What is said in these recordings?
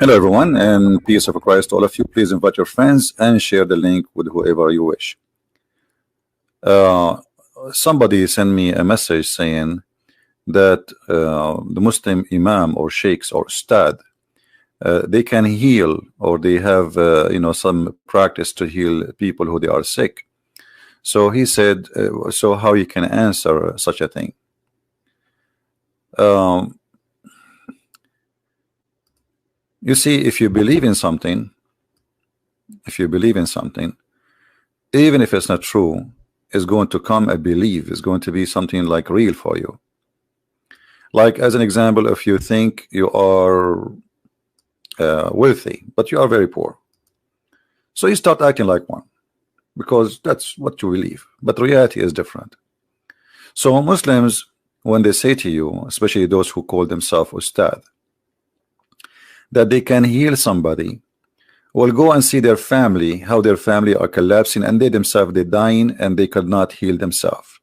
Hello, everyone, and peace of Christ to all of you. Please invite your friends and share the link with whoever you wish. Somebody sent me a message saying that the Muslim imam or sheikhs or ustad, they can heal, or they have some practice to heal people who they are sick. So he said, so how you can answer such a thing? You see, if you believe in something, even if it's not true, it's going to come a belief, it's going to be something like real for you. Like, as an example, if you think you are wealthy, but you are very poor, so you start acting like one, because that's what you believe, but reality is different. So Muslims, when they say to you, especially those who call themselves ustad, that they can heal somebody, will go and see their family, how their family are collapsing, and they themselves, they're dying, and they could not heal themselves.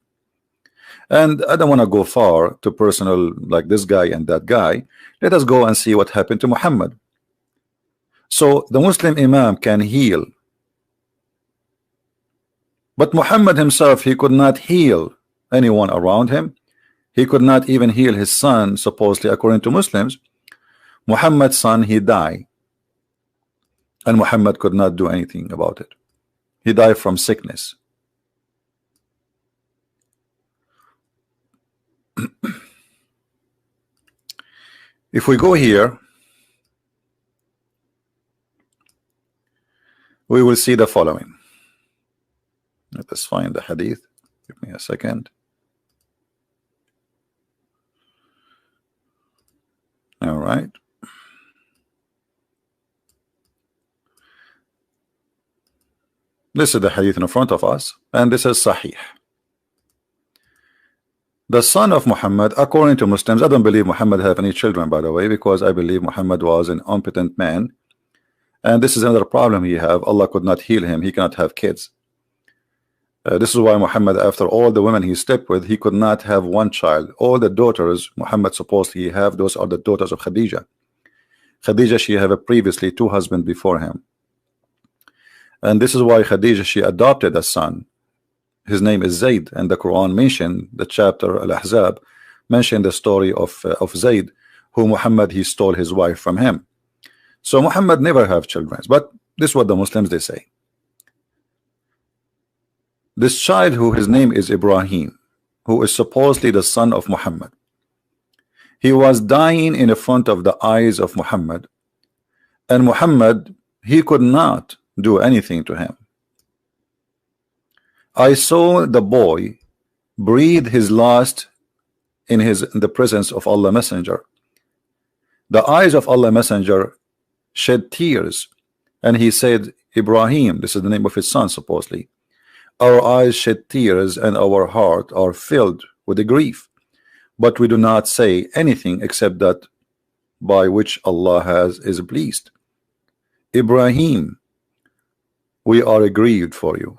And I don't want to go far to personal, like this guy and that guy. Let us go and see what happened to Muhammad. So the Muslim imam can heal, but Muhammad himself, he could not heal anyone around him. He could not even heal his son, supposedly, according to Muslims. Muhammad's son, he died, and Muhammad could not do anything about it. He died from sickness. If we go here, we will see the following. Let us find the hadith. Give me a second. All right. This is the hadith in front of us, and this is Sahih. The son of Muhammad, according to Muslims, I don't believe Muhammad have any children, by the way, because I believe Muhammad was an impotent man, and this is another problem he have. Allah could not heal him. He cannot have kids. This is why Muhammad, after all the women he slept with, he could not have one child. All the daughters Muhammad supposedly have, those are the daughters of Khadija. Khadija, she have previously 2 husbands before him. And this is why Khadija, she adopted a son. His name is Zayd, and the Quran mentioned, the chapter Al-Ahzab mentioned the story of Zayd, who Muhammad, he stole his wife from him. So Muhammad never have children, but this is what the Muslims, they say. This child, who his name is Ibrahim, who is supposedly the son of Muhammad, he was dying in front of the eyes of Muhammad, and Muhammad, he could not do anything to him. I saw the boy breathe his last in the presence of Allah Messenger. The eyes of Allah Messenger shed tears, and he said, Ibrahim, this is the name of his son supposedly, our eyes shed tears and our heart are filled with the grief, but we do not say anything except that by which Allah is pleased. Ibrahim, we are aggrieved for you.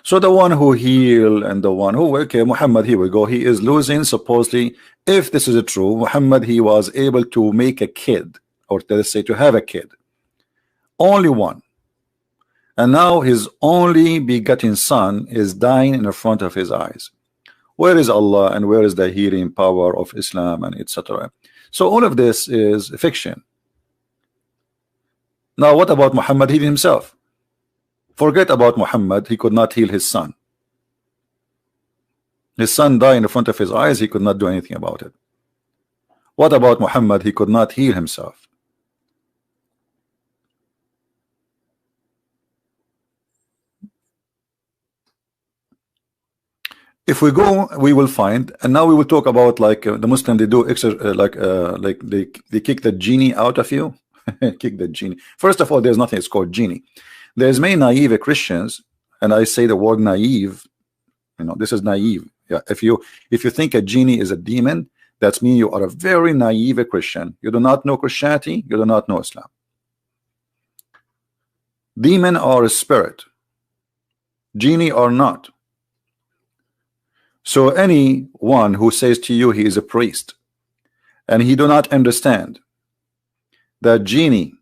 So the one who healed and the one who, okay, Muhammad, here we go, he is losing, supposedly, if this is true, Muhammad, he was able to make a kid, or let's say to have a kid, only one, and now his only begotten son is dying in front of his eyes. Where is Allah, and where is the healing power of Islam, and etc.? So all of this is fiction. Now what about Muhammad himself? Forget about Muhammad, he could not heal his son. His son died in front of his eyes, he could not do anything about it. What about Muhammad? He could not heal himself. If we go, we will find, and now we will talk about, like the Muslim, they do like they kick the genie out of you. Kick the genie. First of all, there's nothing, it's called genie. There's many naive Christians, and I say the word naive, this is naive. Yeah, if you think a genie is a demon, that means you are a very naive Christian. You do not know Christianity, you do not know Islam. Demon are a spirit, genie are not. So anyone who says to you he is a priest, and he do not understand that genie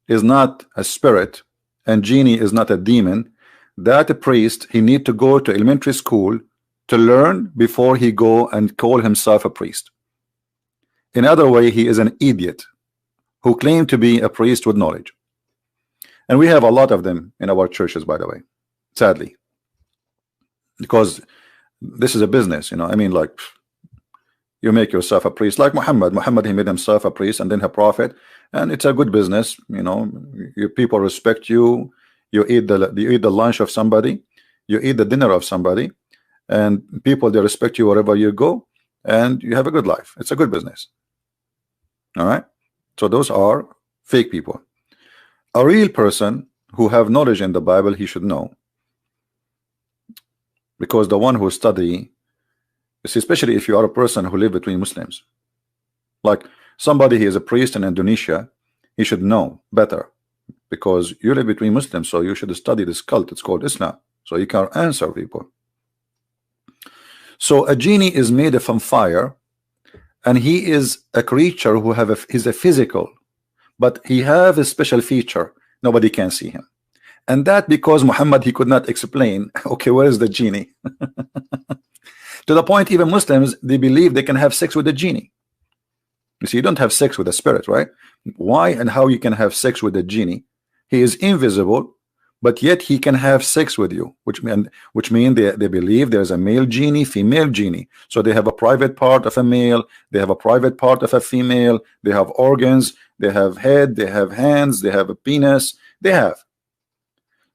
is not a spirit and genie is not a demon, that priest, he need to go to elementary school to learn before he go and call himself a priest. In other way, he is an idiot who claim to be a priest with knowledge. And we have a lot of them in our churches, by the way, sadly, because this is a business, you know. I mean, like, you make yourself a priest, like Muhammad, he made himself a priest and then a prophet, and it's a good business, you know. Your people respect you. You eat the lunch of somebody, you eat the dinner of somebody, and people, they respect you wherever you go, and you have a good life. It's a good business. All right. So those are fake people. A real person who have knowledge in the Bible, he should know, because the one who study, especially if you are a person who live between Muslims, like somebody, he is a priest in Indonesia, he should know better, because you live between Muslims, so you should study this cult. It's called Islam, so you can answer people. So a genie is made from fire, and he is a creature who is a physical, but he have a special feature. Nobody can see him, and that because Muhammad, he could not explain. Okay, where is the genie? To the point, even Muslims, they believe they can have sex with the genie. You see, you don't have sex with a spirit, right? Why and how you can have sex with the genie? He is invisible, but yet he can have sex with you, which mean they believe there's a male genie, female genie. So they have a private part of a male, they have a private part of a female, they have organs, they have head, they have hands, they have a penis, they have.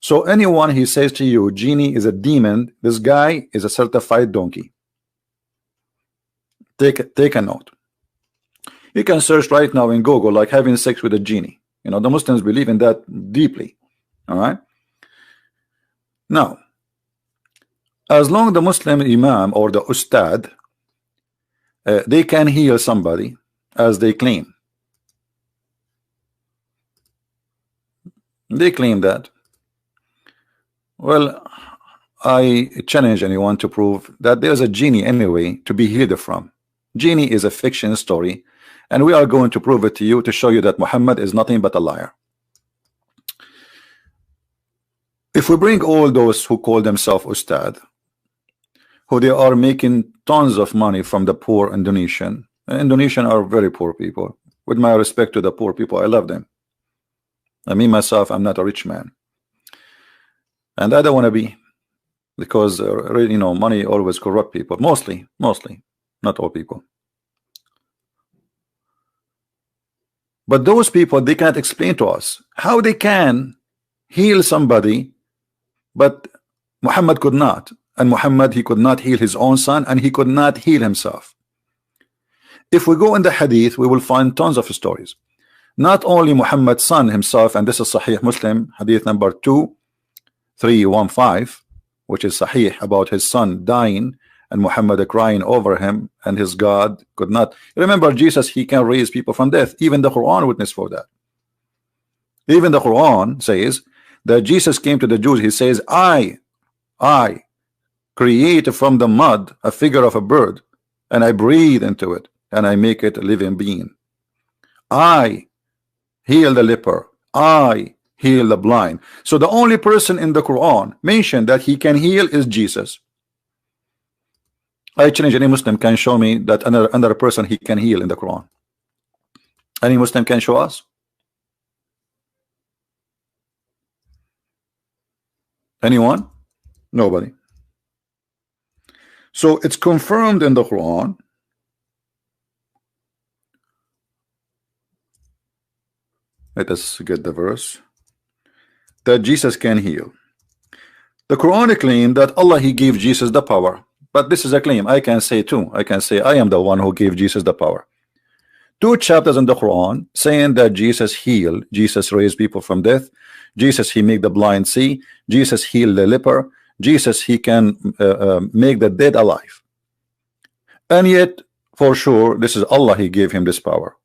So anyone he says to you, genie is a demon, this guy is a certified donkey. Take a note. You can search right now in Google, like having sex with a genie. You know, the Muslims believe in that deeply. All right. Now, as long the Muslim imam or the ustad, they can heal somebody as they claim. They claim that. Well, I challenge anyone to prove that there's a genie anyway to be healed from. Genie is a fiction story, and we are going to prove it to you, to show you that Muhammad is nothing but a liar. If we bring all those who call themselves ustad, who they are making tons of money from the poor Indonesian are very poor people. With my respect to the poor people, I love them. I mean, myself, I'm not a rich man, and I don't want to be, because you know, money always corrupt people. Mostly, not all people. But those people, they cannot explain to us how they can heal somebody, but Muhammad could not. And Muhammad, he could not heal his own son, and he could not heal himself. If we go in the hadith, we will find tons of stories. Not only Muhammad's son himself, and this is Sahih Muslim, hadith number 2315, which is Sahih, about his son dying and Muhammad crying over him, and his God could not. Remember, Jesus, he can raise people from death. Even the Quran witness for that. Even the Quran says that Jesus came to the Jews. He says, I create from the mud a figure of a bird, and I breathe into it, and I make it a living being. I heal the leper. I heal the blind. So the only person in the Quran mentioned that he can heal is Jesus. I challenge any Muslim can show me that another person he can heal in the Quran. Any Muslim can show us? Anyone? Nobody. So it's confirmed in the Quran. Let us get the verse that Jesus can heal. The Quran claims that Allah, he gave Jesus the power. But this is a claim. I can say too. I can say I am the one who gave Jesus the power. 2 chapters in the Quran saying that Jesus healed. Jesus raised people from death. Jesus, he made the blind see. Jesus healed the leper. Jesus, he can make the dead alive. And yet, for sure, this is Allah, he gave him this power.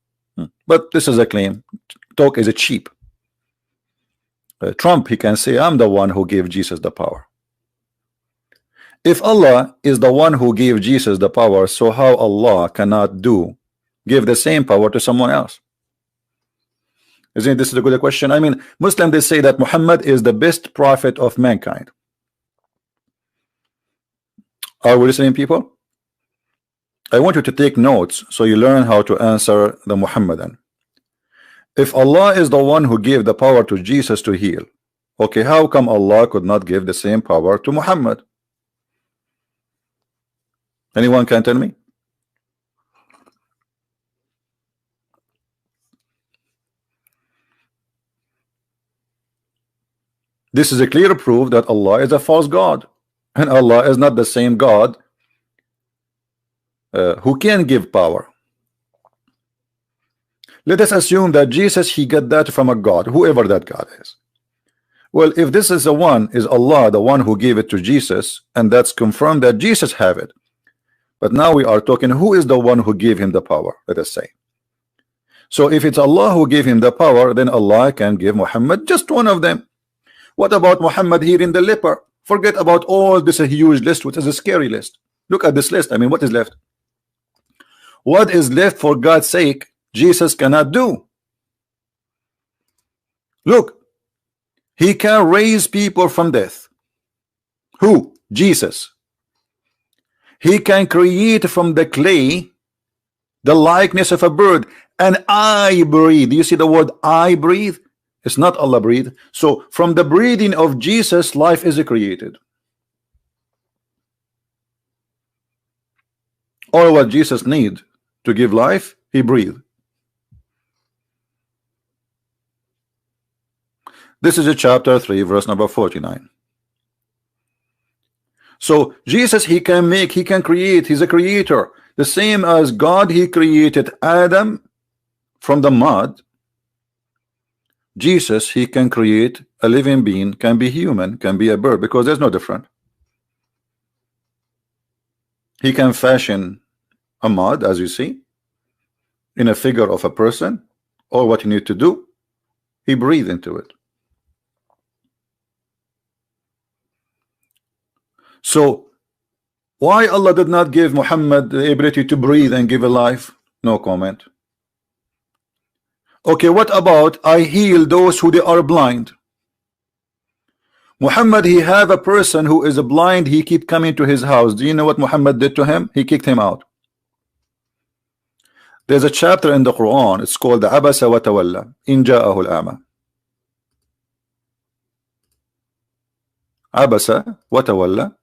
But this is a claim. Talk is cheap. Trump, he can say, I'm the one who gave Jesus the power. If Allah is the one who gave Jesus the power, so how Allah cannot do give the same power to someone else? Isn't this a good question? I mean, Muslims, they say that Muhammad is the best prophet of mankind. Are we listening, people? I want you to take notes so you learn how to answer the Muhammadan. If Allah is the one who gave the power to Jesus to heal, okay, how come Allah could not give the same power to Muhammad? Anyone can tell me? This is a clear proof that Allah is a false God, and Allah is not the same God who can give power. Let us assume that Jesus, he got that from a God, whoever that God is. Well, if this is the one, is Allah the one who gave it to Jesus, and that's confirmed that Jesus have it. But now we are talking, who is the one who gave him the power, let us say. So if it's Allah who gave him the power, then Allah can give Muhammad just one of them. What about Muhammad here in the leper? Forget about all this a huge list, which is a scary list. Look at this list. I mean, what is left? What is left, for God's sake, Jesus cannot do? Look, he can raise people from death. Who? Jesus. He can create from the clay the likeness of a bird, and I breathe. You see the word I breathe? It's not Allah breathe. So from the breathing of Jesus, life is created. All what Jesus need to give life, he breathed. This is a chapter 3, verse number 49. So Jesus, he can make, he can create, he's a creator. The same as God, he created Adam from the mud. Jesus, he can create a living being, can be human, can be a bird, because there's no different. He can fashion a mud, as you see, in a figure of a person, or what you need to do, he breathed into it. So why Allah did not give Muhammad the ability to breathe and give a life? No comment. Okay, what about I heal those who they are blind? Muhammad, he have a person who is blind, he keep coming to his house. Do you know what Muhammad did to him? He kicked him out. There's a chapter in the Quran, it's called the Abasa wa Tawalla in Ja'ahu al-A'ma. Abasa wa Tawalla.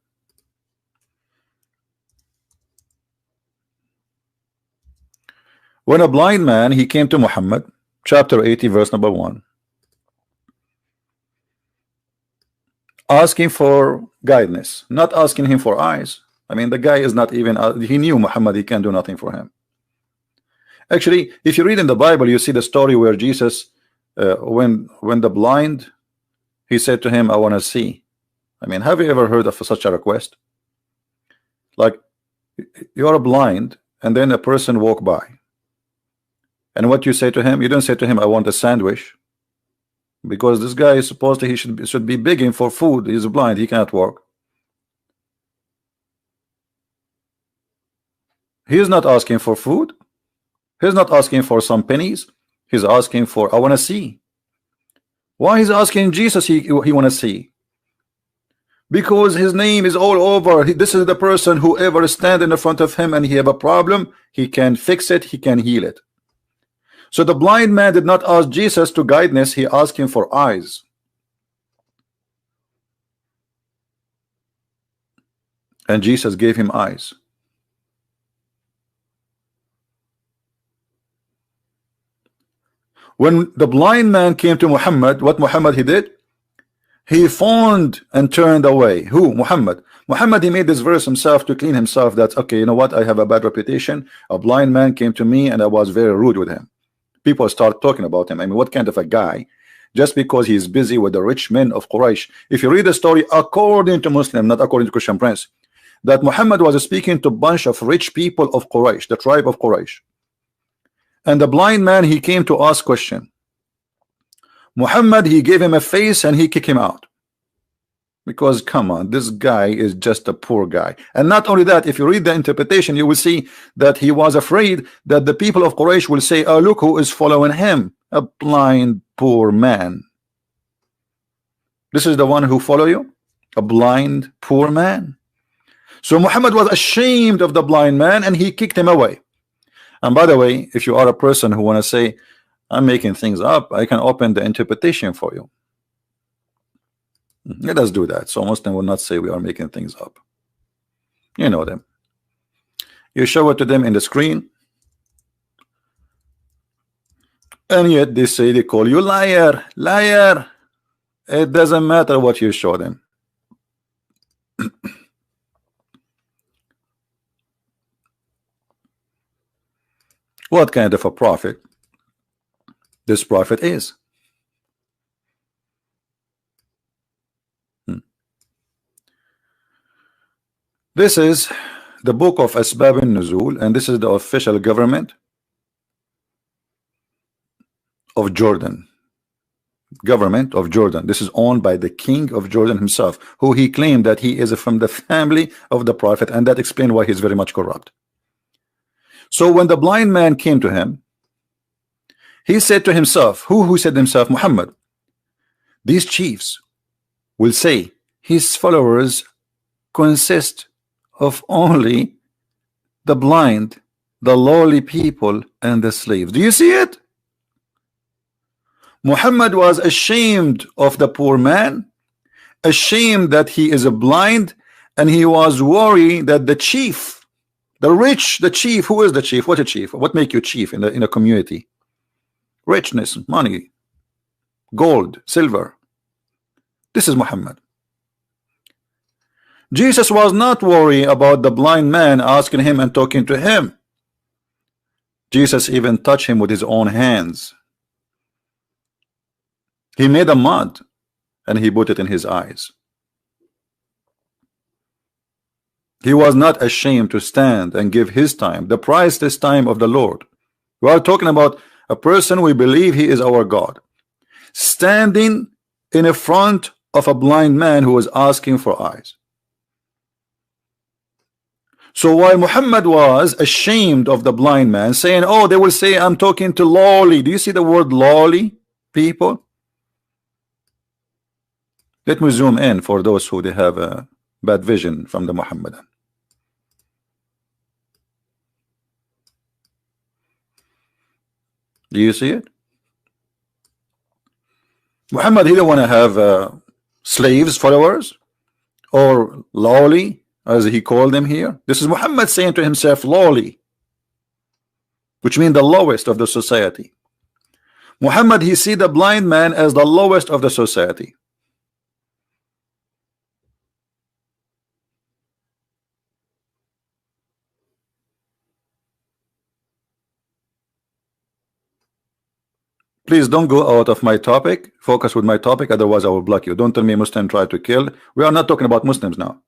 When a blind man, he came to Muhammad, chapter 80, verse number 1, asking for guidance, not asking him for eyes. I mean, the guy is not even, he knew Muhammad, he can do nothing for him. Actually, if you read in the Bible, you see the story where Jesus, when the blind, he said to him, I want to see. I mean, have you ever heard of such a request? Like, you're blind, and then a person walk by. And what you say to him, you don't say to him, I want a sandwich, because this guy is supposed to, he should be begging for food. He's blind, he cannot walk. He is not asking for food. He's not asking for some pennies. He's asking for, I want to see. Why he's asking Jesus he want to see? Because his name is all over. This is the person, whoever stand in the front of him and he have a problem, he can fix it, he can heal it. So the blind man did not ask Jesus to guidance, he asked him for eyes. And Jesus gave him eyes. When the blind man came to Muhammad, what Muhammad he did? He fawned and turned away. Who? Muhammad. Muhammad, he made this verse himself to clean himself. That's okay, you know what? I have a bad reputation. A blind man came to me and I was very rude with him. People start talking about him. I mean, what kind of a guy? Just because he's busy with the rich men of Quraysh. If you read the story according to Muslim, not according to Christian Prince, that Muhammad was speaking to a bunch of rich people of Quraysh, the tribe of Quraysh. And the blind man, he came to ask question. Muhammad, he gave him a face and he kicked him out. Because come on, this guy is just a poor guy. And not only that, if you read the interpretation, you will see that he was afraid that the people of Quraysh will say, oh, look who is following him, a blind poor man. This is the one who follow you, a blind poor man. So Muhammad was ashamed of the blind man and he kicked him away. And by the way, if you are a person who want to say, I'm making things up, I can open the interpretation for you. Let us do that. So Muslim will not say we are making things up. You know them. You show it to them in the screen, and yet they say, they call you liar, liar. It doesn't matter what you show them. What kind of a prophet this prophet is? This is the book of Asbab al-Nuzul, and this is the official government of Jordan. Government of Jordan. This is owned by the king of Jordan himself, who he claimed that he is from the family of the prophet, and that explains why he's very much corrupt. So when the blind man came to him, he said to himself, who said to himself, Muhammad, these chiefs will say his followers consist of only the blind, the lowly people, and the slaves. Do you see it? Muhammad was ashamed of the poor man, ashamed that he is a blind, and he was worried that the chief, the rich, the chief, who is the chief? What a chief? What make you chief in a community? Richness, money, gold, silver. This is Muhammad. Jesus was not worried about the blind man asking him and talking to him. Jesus even touched him with his own hands. He made a mud and he put it in his eyes. He was not ashamed to stand and give his time, the priceless time of the Lord. We are talking about a person we believe he is our God, standing in front of a blind man who was asking for eyes. So while Muhammad was ashamed of the blind man, saying, oh, they will say I'm talking to lowly. Do you see the word lowly people? Let me zoom in for those who they have a bad vision from the Muhammadan. Do you see it? Muhammad, he didn't want to have slaves, followers, or lowly, as he called them here. This is Muhammad saying to himself lowly, which means the lowest of the society. Muhammad, he see the blind man as the lowest of the society. Please don't go out of my topic. Focus with my topic, otherwise I will block you. Don't tell me Muslim try to kill. We are not talking about Muslims now.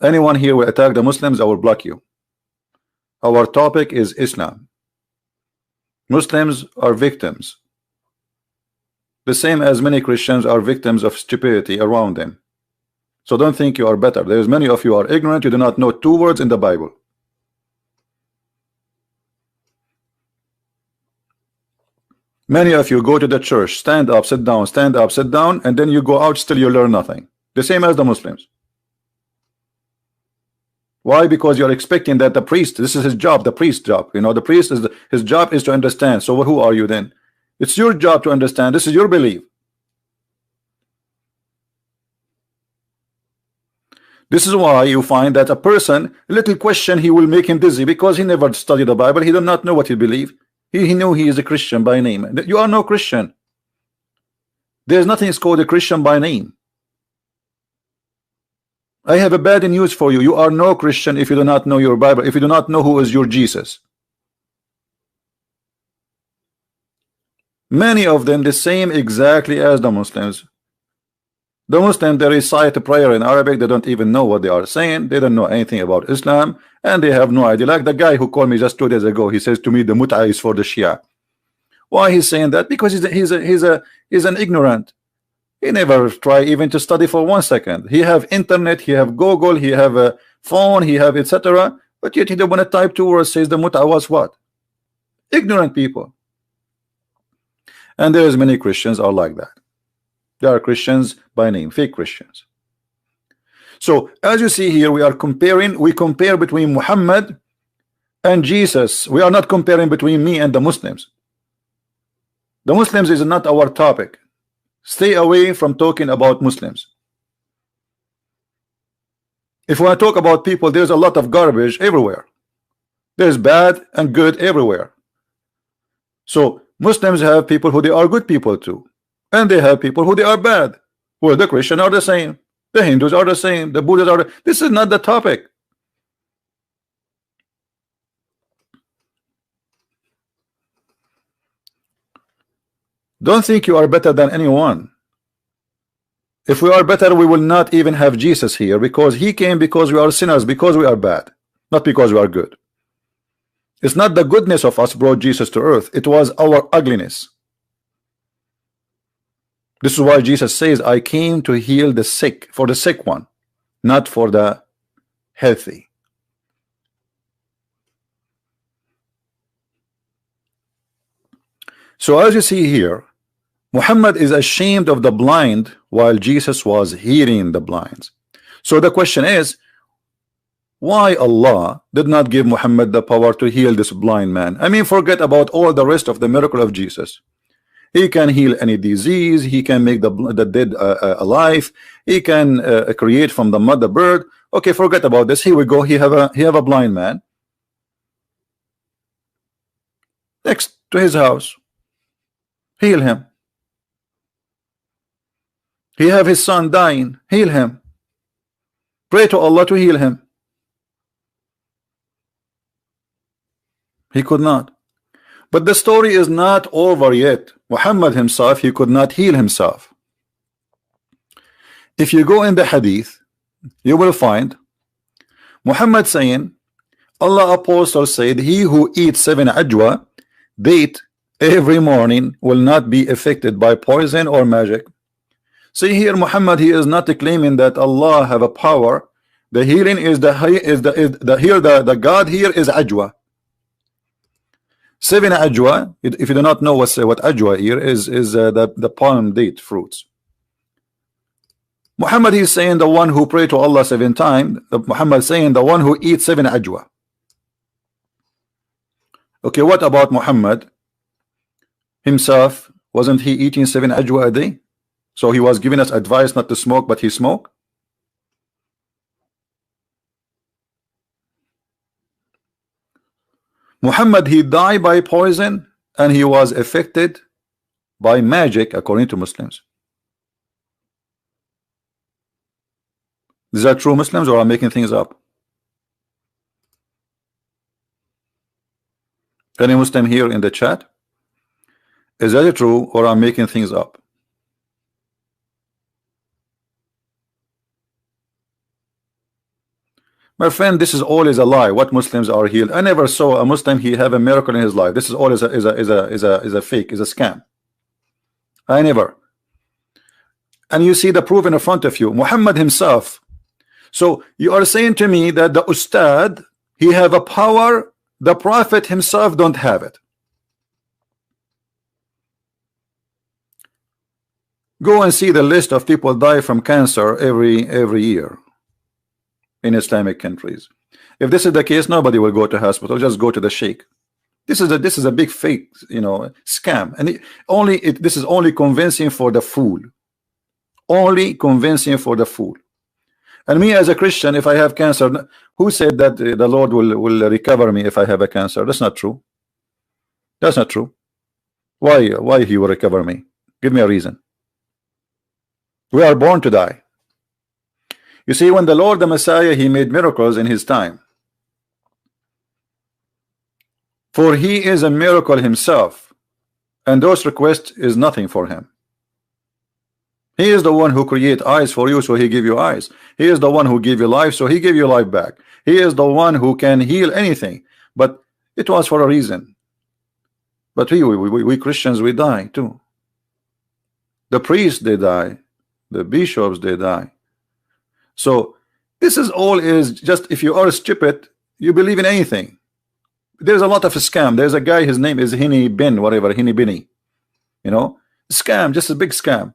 Anyone here will attack the Muslims, I will block you. Our topic is Islam. Muslims are victims, the same as many Christians are victims of stupidity around them. So don't think you are better. There's many of you are ignorant. You do not know 2 words in the Bible. Many of you go to the church, stand up, sit down, stand up, sit down, and then you go out, still you learn nothing. The same as the Muslims. Why? Because you're expecting that the priest, this is his job, the priest's job. You know, the priest is his job is to understand. So who are you then? It's your job to understand. This is your belief. This is why you find that a person, a little question, he will make him dizzy because he never studied the Bible. He does not know what he believes. He knew he is a Christian by name. You are no Christian. There's nothing is called a Christian by name. I have a bad news for you. You are no Christian if you do not know your Bible, if you do not know who is your Jesus. Many of them the same exactly as the Muslims. The Muslims, they recite a prayer in Arabic. They don't even know what they are saying. They don't know anything about Islam, and they have no idea. Like the guy who called me just 2 days ago, he says to me the mut'ah is for the Shia. Why he's saying that? Because he's an ignorant. He never try even to study for 1 second. He have internet, he have Google, he have a phone, he have etc. But yet he don't want to type 2 words, says the muta was what? Ignorant people. And there is many Christians are like that. They are Christians by name, fake Christians. So as you see here, we are comparing, we compare between Muhammad and Jesus. We are not comparing between me and the Muslims. The Muslims is not our topic. Stay away from talking about Muslims. If we want to talk about people, there's a lot of garbage everywhere. There's bad and good everywhere. So Muslims have people who they are good people too, and they have people who they are bad. Well, the Christians are the same, the Hindus are the same, the Buddhists are this is not the topic. Don't think you are better than anyone. If we are better, we will not even have Jesus here, because he came because we are sinners, because we are bad, not because we are good. It's not the goodness of us brought Jesus to earth, it was our ugliness. This is why Jesus says, I came to heal the sick, for the sick one, not for the healthy. So as you see here, Muhammad is ashamed of the blind while Jesus was healing the blind. So the question is, why Allah did not give Muhammad the power to heal this blind man? I mean, forget about all the rest of the miracle of Jesus. He can heal any disease, he can make the dead alive, he can create from the mud a bird. Okay, forget about this. Here we go. He have a blind man next to his house. Heal him. He have his son dying. Heal him. Pray to Allah to heal him. He could not. But the story is not over yet. Muhammad himself, he could not heal himself. If you go in the hadith, you will find Muhammad saying, Allah apostle said, he who eats 7 ajwa date every morning will not be affected by poison or magic. See here, Muhammad, he is not claiming that Allah have a power. The healing is the God here is ajwa. 7 ajwa. If you do not know what ajwa here is the palm date fruits. Muhammad is saying the one who pray to Allah 7 times. Muhammad saying the one who eats 7 ajwa. Okay, what about Muhammad himself? Wasn't he eating 7 ajwa a day? So he was giving us advice not to smoke, but he smoked. Muhammad, he died by poison and he was affected by magic according to Muslims. Is that true, Muslims, or are making things up? Any Muslim here in the chat? Is that true, or I'm making things up? My friend, this is always a lie. What Muslims are healed? I never saw a Muslim he have a miracle in his life. This is always a fake, is a scam. I never. And you see the proof in front of you, Muhammad himself. So you are saying to me that the Ustad, he have a power the Prophet himself don't have it. Go and see the list of people die from cancer every year in Islamic countries. If this is the case, nobody will go to hospital. Just go to the sheikh. This is a big fake, scam, and this is only convincing for the fool. Only convincing for the fool. And me as a Christian, if I have cancer, who said that the Lord will recover me if I have a cancer? That's not true. That's not true. Why he will recover me? Give me a reason. We are born to die. You see, when the Lord the Messiah, he made miracles in his time. For he is a miracle himself, and those requests is nothing for him. He is the one who create eyes for you, so he give you eyes. He is the one who give you life, so he give you life back. He is the one who can heal anything, but it was for a reason. But we Christians, we die too. The priests, they die. The bishops, they die. So this is all is just, if you are stupid, you believe in anything. There's a lot of scam. There's a guy, his name is Henny Bin, whatever, Henny Binny. You know, scam, just a big scam.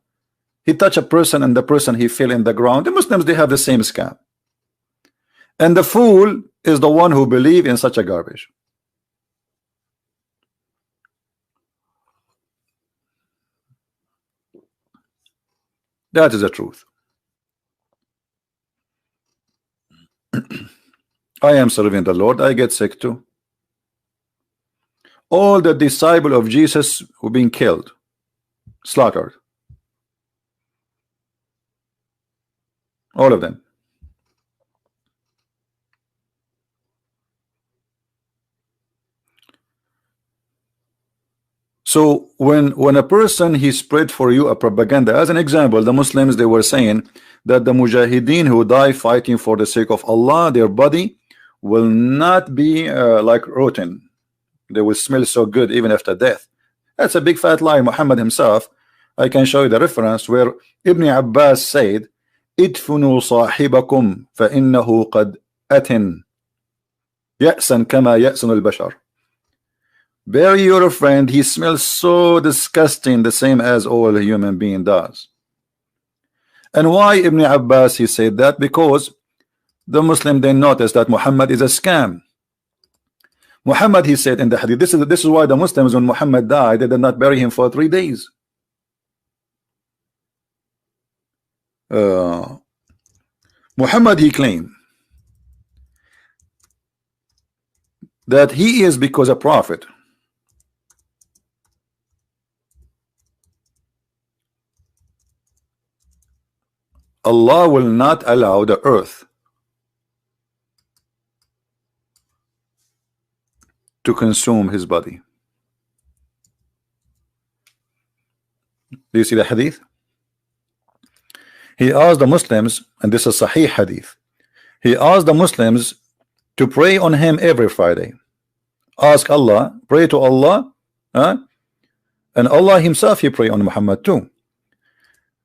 He touched a person and the person he fell in the ground. The Muslims, they have the same scam. And the fool is the one who believe in such a garbage. That is the truth. I am serving the Lord. I get sick too. All the disciples of Jesus were being killed, slaughtered. All of them. So when a person, he spread for you a propaganda, as an example, the Muslims, they were saying that the mujahideen who die fighting for the sake of Allah, their body will not be like rotten. They will smell so good even after death. That's a big fat lie. Muhammad himself, I can show you the reference where Ibn Abbas said, idfunu sahibakum fa innahu qad atin ya'san kama ya'san al-bashar. Bury your friend, he smells so disgusting, the same as all a human being does. And why Ibn Abbas he said that? Because the Muslim, they noticed that Muhammad is a scam. Muhammad, he said in the hadith, this is why the Muslims, when Muhammad died, they did not bury him for 3 days. Muhammad, he claimed that he is because a prophet. Allah will not allow the earth to consume his body. Do you see the hadith? He asked the Muslims, and this is Sahih hadith, he asked the Muslims to pray on him every Friday. Ask Allah, pray to Allah, and Allah himself, he pray on Muhammad too.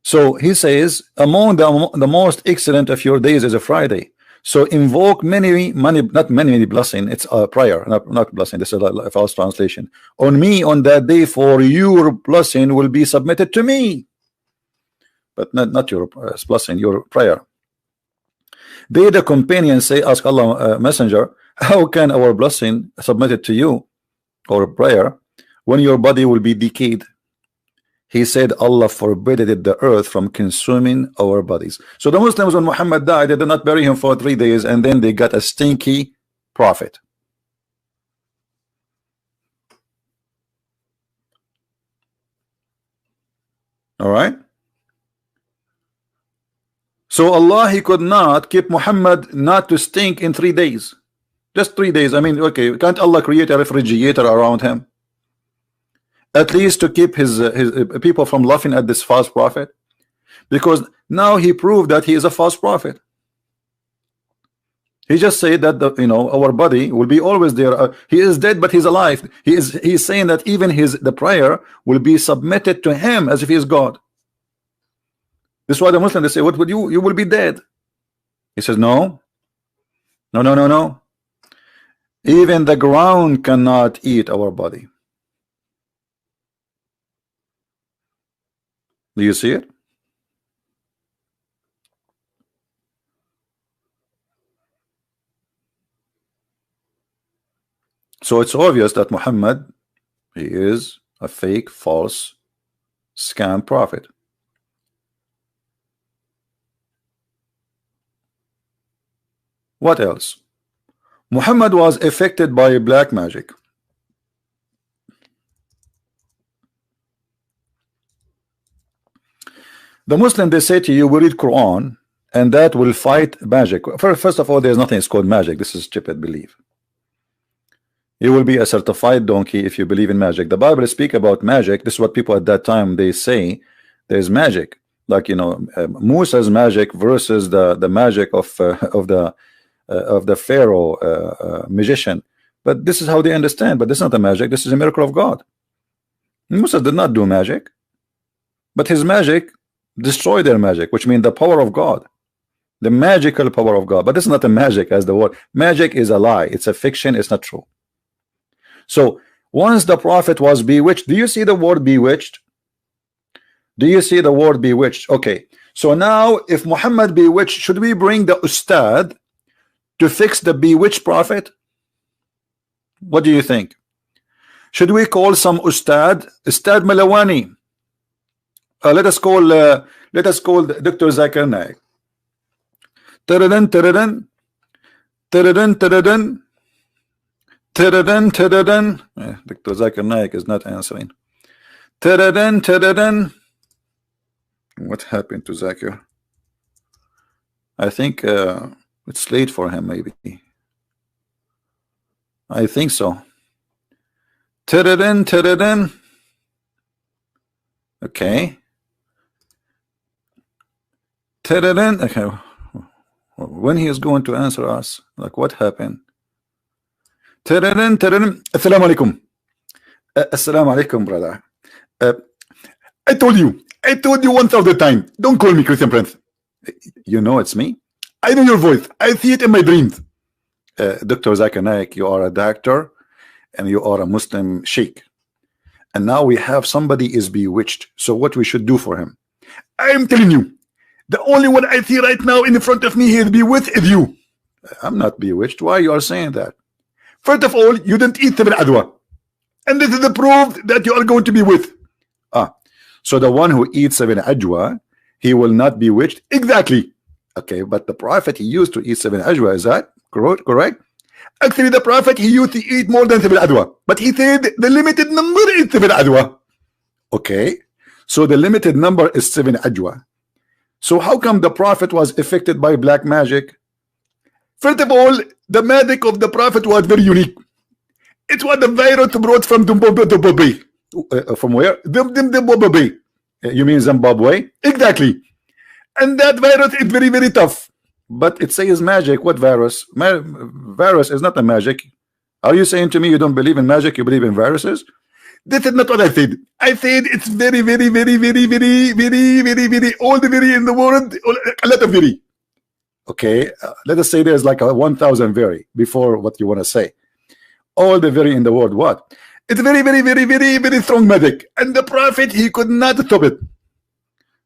So he says, among the most excellent of your days is a Friday. So invoke many blessing. It's a prayer, not blessing. This is a false translation. On me on that day, for your blessing will be submitted to me, but not your blessing, your prayer. They, the companions, say, ask Allah, messenger, how can our blessing submitted to you, or prayer, when your body will be decayed? He said, Allah forbade the earth from consuming our bodies. So the Muslims, when Muhammad died, they did not bury him for 3 days, and then they got a stinky prophet. All right. So Allah, he could not keep Muhammad not to stink in 3 days. Just 3 days. I mean, okay, can't Allah create a refrigerator around him? At least to keep his people from laughing at this false prophet, because now he proved that he is a false prophet. He just said that our body will be always there. He is dead, but he's alive. He is saying that even the prayer will be submitted to him as if he is God. This is why the Muslims, they say, what would you will be dead. He says, no. Even the ground cannot eat our body. Do you see it? So it's obvious that Muhammad, he is a fake, false, scam prophet. What else? Muhammad was affected by black magic. The Muslim, they say to you, we read Quran and that will fight magic. First of all, there's nothing it's called magic. This is stupid belief. You will be a certified donkey if you believe in magic. The Bible speak about magic. This is what people at that time, they say there's magic, like Musa's magic versus the magic of the Pharaoh magician. But this is how they understand. But this is not a magic. This is a miracle of God. Musa did not do magic, but his magic destroy their magic, which means the power of God, the magical power of God. But this is not a magic as the word. Magic is a lie. It's a fiction. It's not true. So once the prophet was bewitched, do you see the word bewitched? Do you see the word bewitched? Okay. So now if Muhammad bewitched, should we bring the ustad to fix the bewitched prophet? What do you think? Should we call some ustad Malawani? Let us call Dr. Zakir Naik. Taradan taradan taradan taradan taradan taradan. Dr. Zakir Naik is not answering. Taradan taradan. What happened to Zakir? I think it's late for him, maybe. I think so. Taradan taradan. Okay. Taradan. Okay. When he is going to answer us, like what happened? Taradan taradan. Assalamu alaikum. Assalamu alaikum, brother. I told you 1,000 times. Don't call me Christian Prince. You know it's me. I know your voice. I see it in my dreams. Dr. Zakir Naik, you are a doctor and you are a Muslim sheikh. And now we have somebody is bewitched. So what we should do for him? I am telling you, the only one I see right now in front of me he is bewitched is you. I'm not bewitched. Why you are saying that? First of all, you didn't eat 7 adwa. And this is the proof that you are going to be with. So the one who eats 7 ajwa, he will not be bewitched. Exactly. Okay, but the prophet he used to eat 7 ajwa, is that correct? Actually, the prophet he used to eat more than 7 adwa, but he said the limited number is 7 adwa. Okay, so the limited number is 7 ajwa. So how come the prophet was affected by black magic? First of all, the magic of the prophet was very unique. It was the virus brought from Zimbabwe. From where? Zimbabwe. You mean Zimbabwe? Exactly. And that virus is very, very tough. But it says magic. What virus? Virus is not a magic. Are you saying to me you don't believe in magic, you believe in viruses? This is not what I said. I said it's very, very, very, very, very, very, very, very, all the very in the world, a lot of very. Okay, let us say there's like a 1,000 very before what you want to say. All the very in the world, what? It's very, very, very, very, very strong magic. And the prophet, he could not stop it.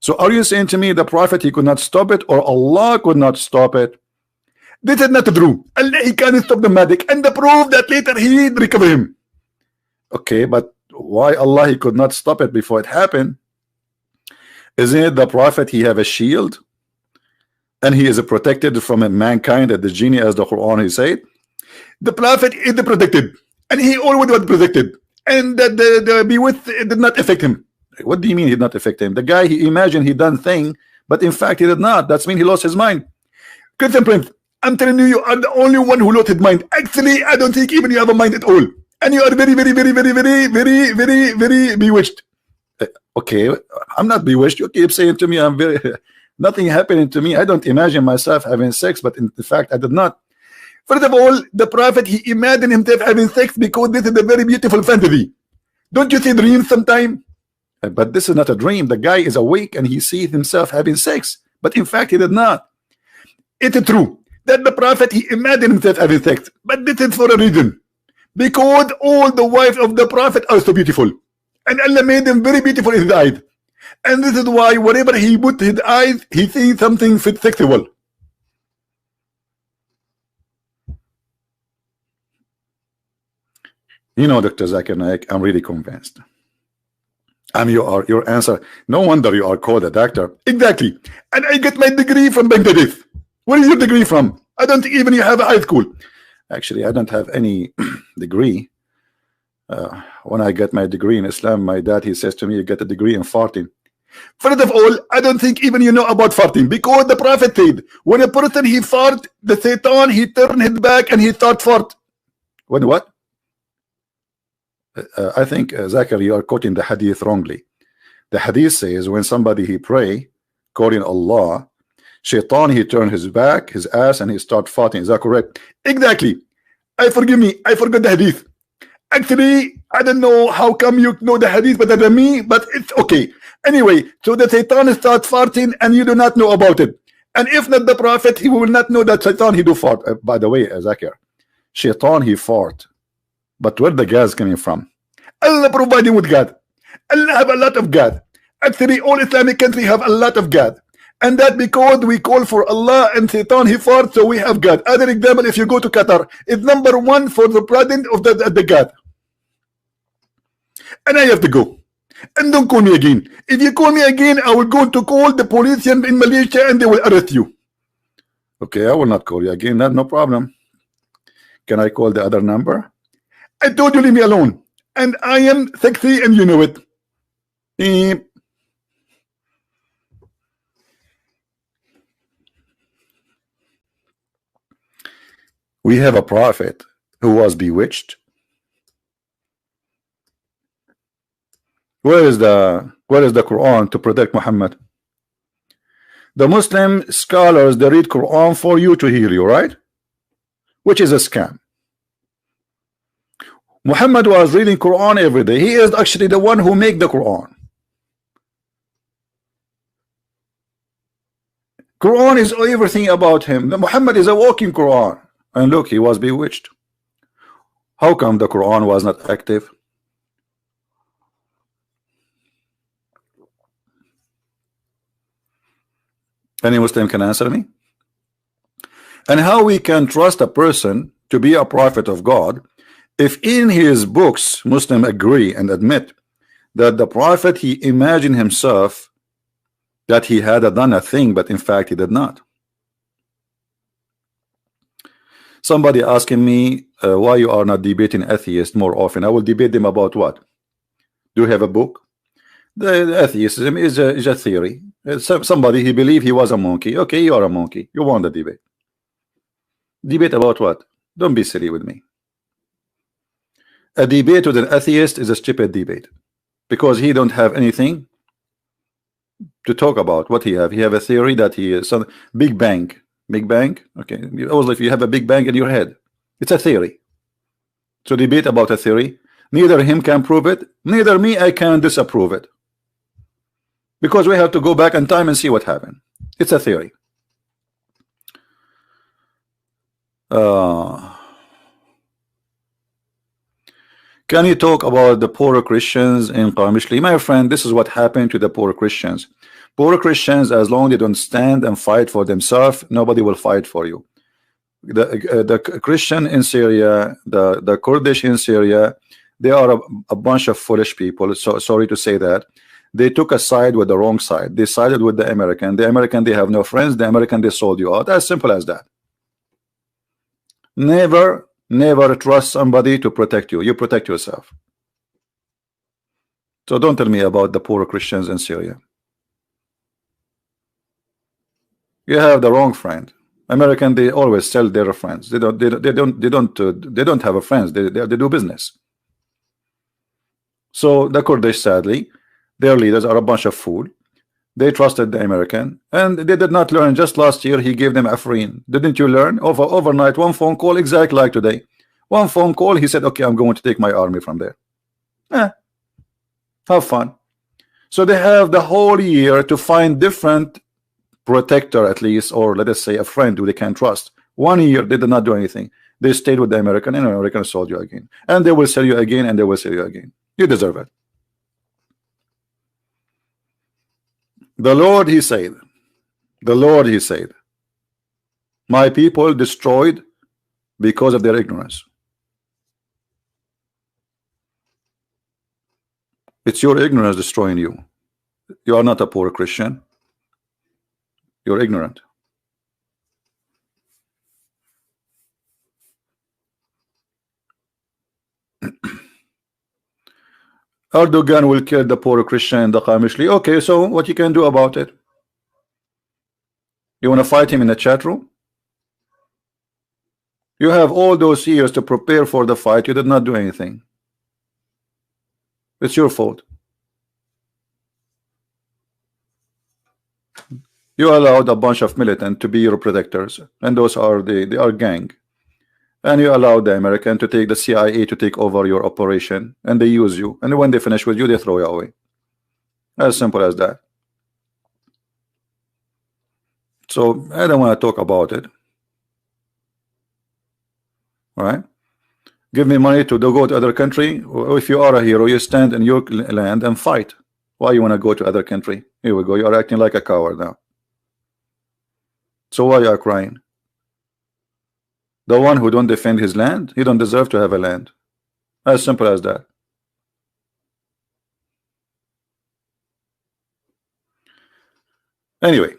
So are you saying to me the prophet, he could not stop it, or Allah could not stop it? This is not true. Allah, he can't stop the magic. And the proof that later he recover him. Okay, but why Allah, he could not stop it before it happened? Isn't it the prophet, he have a shield? And he is protected from mankind at the genie, as the Quran he said. The prophet is protected. And he always was protected, and the bewitched did not affect him. What do you mean he did not affect him? The guy, he imagined he done thing, but in fact he did not. That's mean he lost his mind. Christian Prince, I'm telling you, you are the only one who lost his mind. Actually, I don't think even you have a mind at all, and you are very, very, very, very, very, very, very, very bewitched. Okay, I'm not bewitched. You keep saying to me I'm very nothing happening to me. I don't imagine myself having sex, but in fact I did not. First of all, the prophet, he imagined himself having sex because this is a very beautiful fantasy. Don't you see dreams sometime? But this is not a dream. The guy is awake and he sees himself having sex, but in fact he did not. It is true that the prophet, he imagined himself having sex, but this is for a reason. Because all the wives of the prophet are so beautiful, and Allah made them very beautiful in his eyes. And this is why wherever he put his eyes, he sees something sexual. You know, Dr. Zakir Naik, I'm really convinced. And your answer, no wonder you are called a doctor. Exactly. And I get my degree from Bangladesh. Where is your degree from? I don't even have a high school. Actually, I don't have any degree. When I get my degree in Islam, my dad, he says to me, you get a degree in farting. First of all, I don't think even you know about farting, because the prophet said, when a person he fart, the Satan, he turn his back and he start fart. When what? I think Zakir, you are quoting the hadith wrongly. The hadith says when somebody he pray calling Allah, Shaitan he turn his back, his ass, and he start farting. Is that correct? Exactly. I forgive me, I forgot the hadith. Actually, I don't know how come you know the hadith better than me, but it's okay. Anyway, so the Satan start farting and you do not know about it. And if not the prophet, he will not know that Satan he do fart. By the way, Zakir, Shaitan he fart. But where the gas coming from? Allah providing with God. Allah have a lot of God. Actually, all Islamic country have a lot of God. And that because we call for Allah and Satan he fart, so we have God. Other example, if you go to Qatar, it's #1 for the president of the God. And I have to go. And don't call me again. If you call me again, I will go to call the police in Malaysia and they will arrest you. Okay, I will not call you again. No problem. Can I call the other number? I told you leave me alone. And I am sexy and you know it. Beep. We have a prophet who was bewitched. Where is the Quran to protect Muhammad? The Muslim scholars, they read Quran for you to heal you, right? Which is a scam. Muhammad was reading Quran every day. He is actually the one who make the Quran. Quran is everything about him. Muhammad is a walking Quran. And look, he was bewitched. How come the Quran was not active? Any Muslim can answer me? And how we can trust a person to be a prophet of God if in his books Muslims agree and admit that the prophet he imagined himself that he had done a thing, but in fact he did not. Somebody asking me why you are not debating atheists more often. I will debate them about what? Do you have a book? The atheism is a theory. Somebody he believed he was a monkey. Okay, you are a monkey. You won the debate. Debate about what? Don't be silly with me. A debate with an atheist is a stupid debate because he don't have anything to talk about. What he have? He have a theory that he is some Big Bang. Big Bang. Okay, also if you have a Big Bang in your head, it's a theory. So debate about a theory. Neither him can prove it, neither me I can disapprove it. Because we have to go back in time and see what happened. It's a theory. Can you talk about the poor Christians in Qamishli? My friend, this is what happened to the poor Christians. Poor Christians, as long as they don't stand and fight for themselves, nobody will fight for you. The Christian in Syria, the Kurdish in Syria, they are a bunch of foolish people. So sorry to say that. They took a side with the wrong side. They sided with the American. The American, they have no friends. The American, they sold you out. As simple as that. Never trust somebody to protect you. You protect yourself. So don't tell me about the poor Christians in Syria. You have the wrong friend. American, they always sell their friends. They don't have a friends. They do business. So the Kurdish, sadly, their leaders are a bunch of fool. They trusted the American, and they did not learn. Just last year, he gave them Afrin. Didn't you learn? Overnight, one phone call, exactly like today. One phone call, he said, okay, I'm going to take my army from there. Have fun. So they have the whole year to find different protector, at least, or let us say a friend who they can trust. 1 year, they did not do anything. They stayed with the American, and the American sold you again. And they will sell you again, and they will sell you again. You deserve it. The Lord, he said, my people destroyed because of their ignorance. It's your ignorance destroying you. You are not a poor Christian. You're ignorant. Erdogan will kill the poor Christian in the Qamishli. Okay, so what you can do about it? You want to fight him in the chat room? You have all those years to prepare for the fight. You did not do anything. It's your fault. You allowed a bunch of militants to be your protectors, and those are they are gang. And you allowed the American to take the CIA to take over your operation, and they use you. And when they finish with you, they throw you away. As simple as that. So I don't want to talk about it. All right? Give me money to go to other country. If you are a hero, you stand in your land and fight. Why you want to go to other country? Here we go. You are acting like a coward now. So why you are crying? The one who don't defend his land, he don't deserve to have a land. As simple as that. Anyway,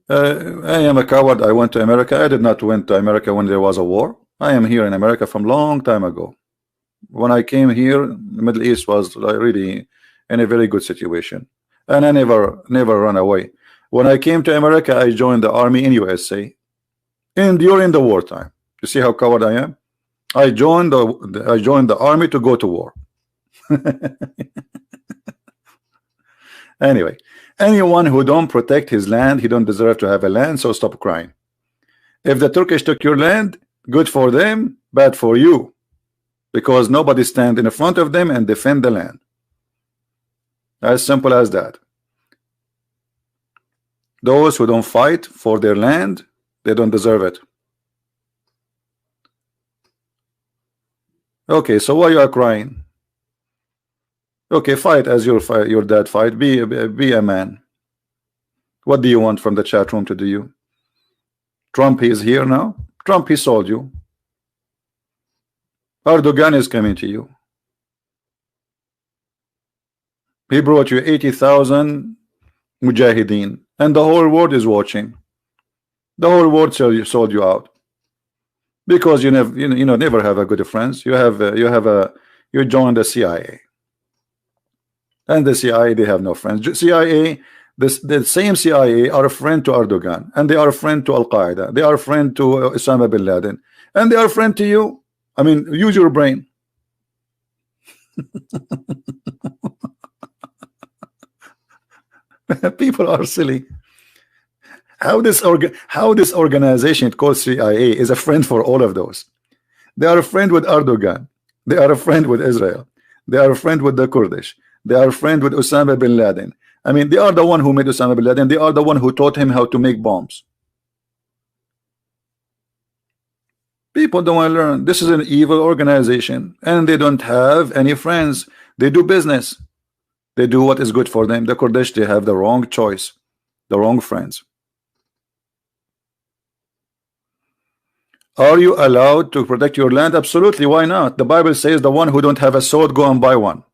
I am a coward. I went to America. I did not went to America when there was a war. I am here in America from long time ago. When I came here, the Middle East was really in a very good situation, and I never run away. When I came to America, I joined the army in USA, and during the wartime. You see how coward I am? I joined the army to go to war. Anyway, anyone who don't protect his land, he don't deserve to have a land. So stop crying. If the Turkish took your land, good for them, bad for you, because nobody stand in front of them and defend the land. As simple as that. Those who don't fight for their land, they don't deserve it. Okay, so why you are crying? Okay, fight as your dad fight. Be a man. What do you want from the chat room to do you? Trump, he is here now. Trump, he sold you. Erdogan is coming to you. He brought you 80,000 mujahideen, and the whole world is watching. The whole world sold you out because you never have a good friends. You joined the CIA, and the CIA, they have no friends. CIA, the same CIA are a friend to Erdogan, and they are a friend to Al Qaeda. They are a friend to Osama bin Laden, and they are a friend to you. I mean, use your brain. People are silly. How this organization called CIA is a friend for all of those. They are a friend with Erdogan. They are a friend with Israel. They are a friend with the Kurdish. They are a friend with Osama bin Laden. I mean, they are the one who made Osama bin Laden. They are the one who taught him how to make bombs. People don't want to learn. This is an evil organization, and they don't have any friends. They do business. They do what is good for them. The Kurdish, they have the wrong choice, the wrong friends. Are you allowed to protect your land? Absolutely. Why not? The Bible says the one who don't have a sword, go and buy one.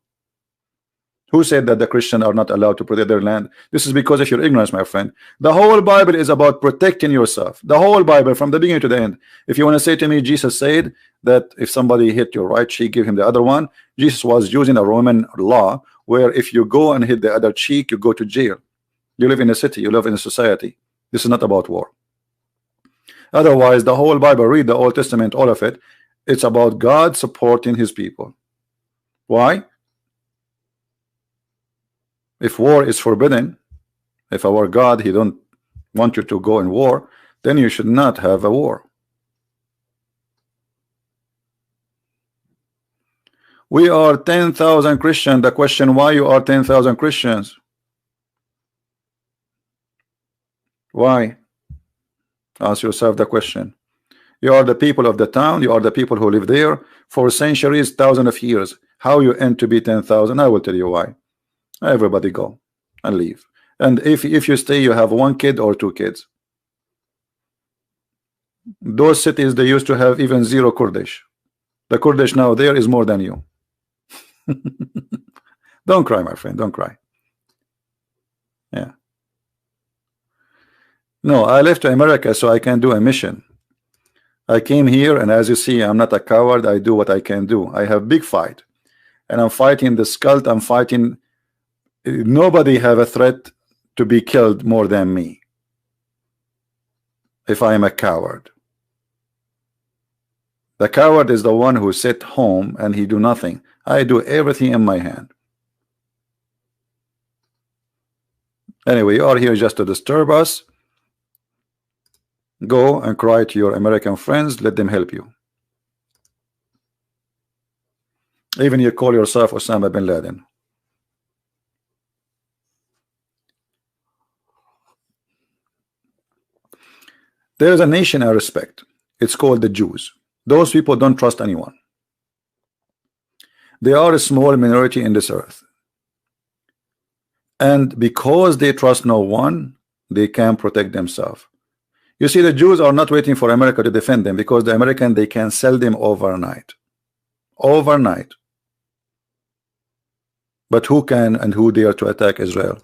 Who said that the Christians are not allowed to protect their land? This is because of your ignorance, my friend. The whole Bible is about protecting yourself. The whole Bible, from the beginning to the end. If you want to say to me, Jesus said that if somebody hit your right cheek, give him the other one. Jesus was using a Roman law where if you go and hit the other cheek, you go to jail. You live in a city, you live in a society. This is not about war. Otherwise, the whole Bible, read the Old Testament, all of it, it's about God supporting his people. Why? If war is forbidden, if our God, he don't want you to go in war, then you should not have a war. We are 10,000 Christians. The question, why you are 10,000 Christians? Why? Ask yourself the question. You are the people of the town. You are the people who live there for centuries, thousands of years. How you end to be 10,000? I will tell you why. Everybody go and leave. And if you stay, you have one kid or two kids. Those cities, they used to have even zero Kurdish. The Kurdish now there is more than you. Don't cry, my friend. Don't cry. Yeah. No, I left to America so I can do a mission. I came here, and as you see, I'm not a coward. I do what I can do. I have big fight, and I'm fighting this cult. I'm fighting. Nobody have a threat to be killed more than me. If I am a coward, the coward is the one who sit home and he do nothing. I do everything in my hand. Anyway, you are here just to disturb us. Go and cry to your American friends. Let them help you. Even you call yourself Osama bin Laden. There is a nation I respect. It's called the Jews. Those people don't trust anyone. They are a small minority in this earth. And because they trust no one, they can protect themselves. You see, the Jews are not waiting for America to defend them, because the American, they can sell them overnight. Overnight. But who can and who dare to attack Israel?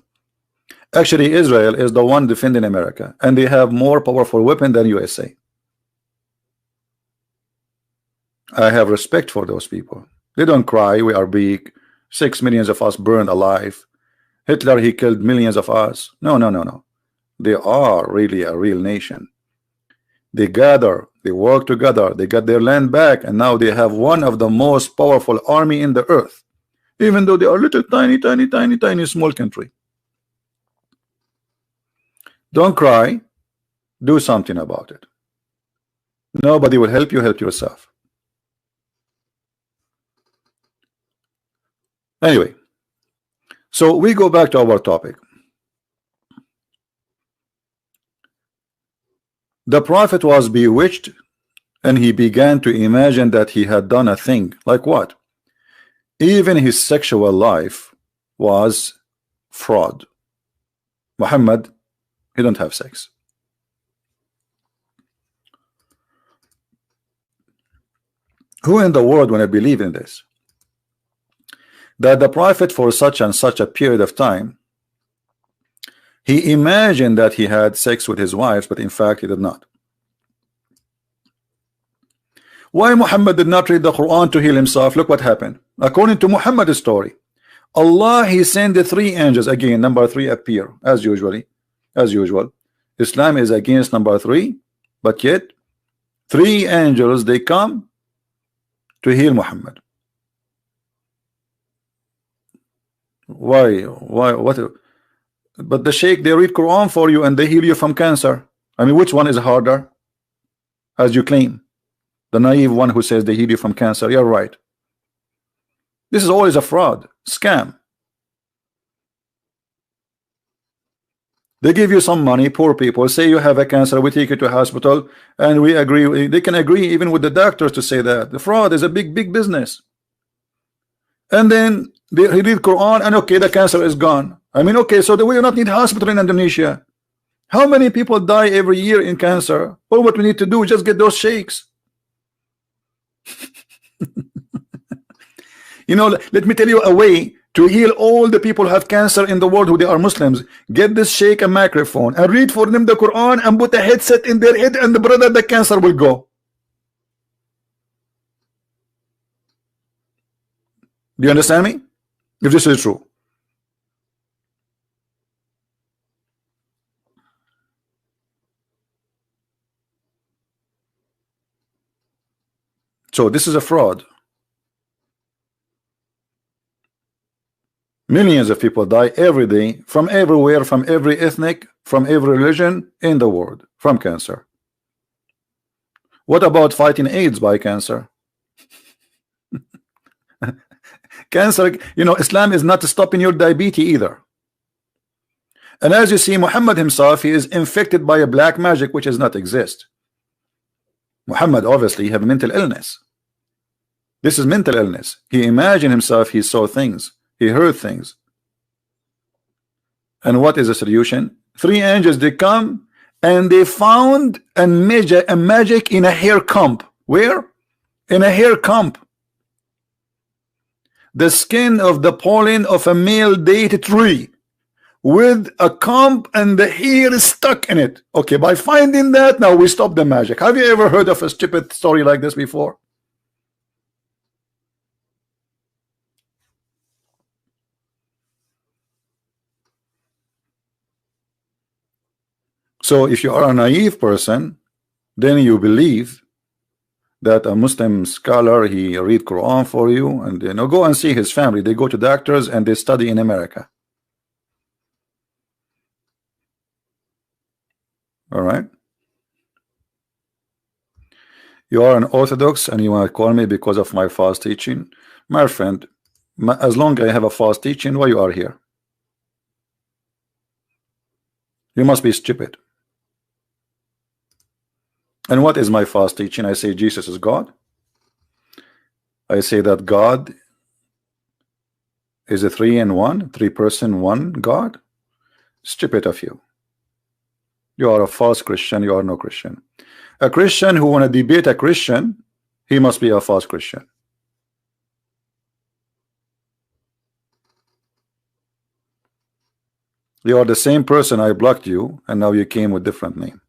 Actually, Israel is the one defending America, and they have more powerful weapon than USA. I have respect for those people. They don't cry, we are big, 6 million of us burned alive. Hitler, he killed millions of us. No, no, no, no. They are really a real nation. They gather, they work together, they got their land back, and now they have one of the most powerful army in the earth, even though they are little tiny small country. Don't cry, do something about it. Nobody will help you, help yourself. Anyway, so we go back to our topic. The prophet was bewitched, and he began to imagine that he had done a thing. Like what? Even his sexual life was fraud. Muhammad, he don't have sex. Who in the world want to believe in this? That the prophet, for such and such a period of time, he imagined that he had sex with his wives, but in fact he did not. Why Muhammad did not read the Quran to heal himself? Look what happened. According to Muhammad's story, Allah, he sent the 3 angels. Again, number 3 appear as usual. Islam is against number 3, but yet 3 angels, they come to heal Muhammad. Why? What? But the sheikh, they read Quran for you and they heal you from cancer. I mean, which one is harder? As you claim, the naive one who says they heal you from cancer. You're right. This is always a fraud, scam. They give you some money, poor people, say you have a cancer, we take you to a hospital, and we agree. They can agree even with the doctors to say that. The fraud is a big business. And then they read Quran, and okay, the cancer is gone. I mean, okay, so we do not need hospital in Indonesia. How many people die every year in cancer? Well, what we need to do is just get those sheikhs. You know, let me tell you a way to heal all the people who have cancer in the world who they are Muslims. Get this sheikh a microphone and read for them the Quran and put a headset in their head, and the brother, the cancer will go. Do you understand me? If this is true. So this is a fraud. Millions of people die every day from everywhere, from every ethnic, from every religion in the world, from cancer. What about fighting AIDS by cancer? Cancer, you know, Islam is not stopping your diabetes either. And as you see, Muhammad himself, he is infected by a black magic which does not exist. Muhammad obviously have a mental illness. This is mental illness. He imagined himself, he saw things, he heard things. And what is the solution? 3 angels, they come and they found a magic in a hair comb. Where? In a hair comb. The skin of the pollen of a male date tree with a comb, and the hair is stuck in it. Okay, by finding that, now we stop the magic. Have you ever heard of a stupid story like this before? So if you are a naive person, then you believe that a Muslim scholar, he read Quran for you, and you know, go and see his family. They go to doctors and they study in America. All right. You are an Orthodox and you want to call me because of my false teaching? My friend, as long as I have a false teaching, why you are here? You must be stupid. And what is my false teaching? I say Jesus is God. I say that God is a 3-in-1, 3-person, one God. Stupid of you. You are a false Christian. You are no Christian. A Christian who want to debate a Christian, he must be a false Christian. You are the same person. I blocked you and now you came with different name.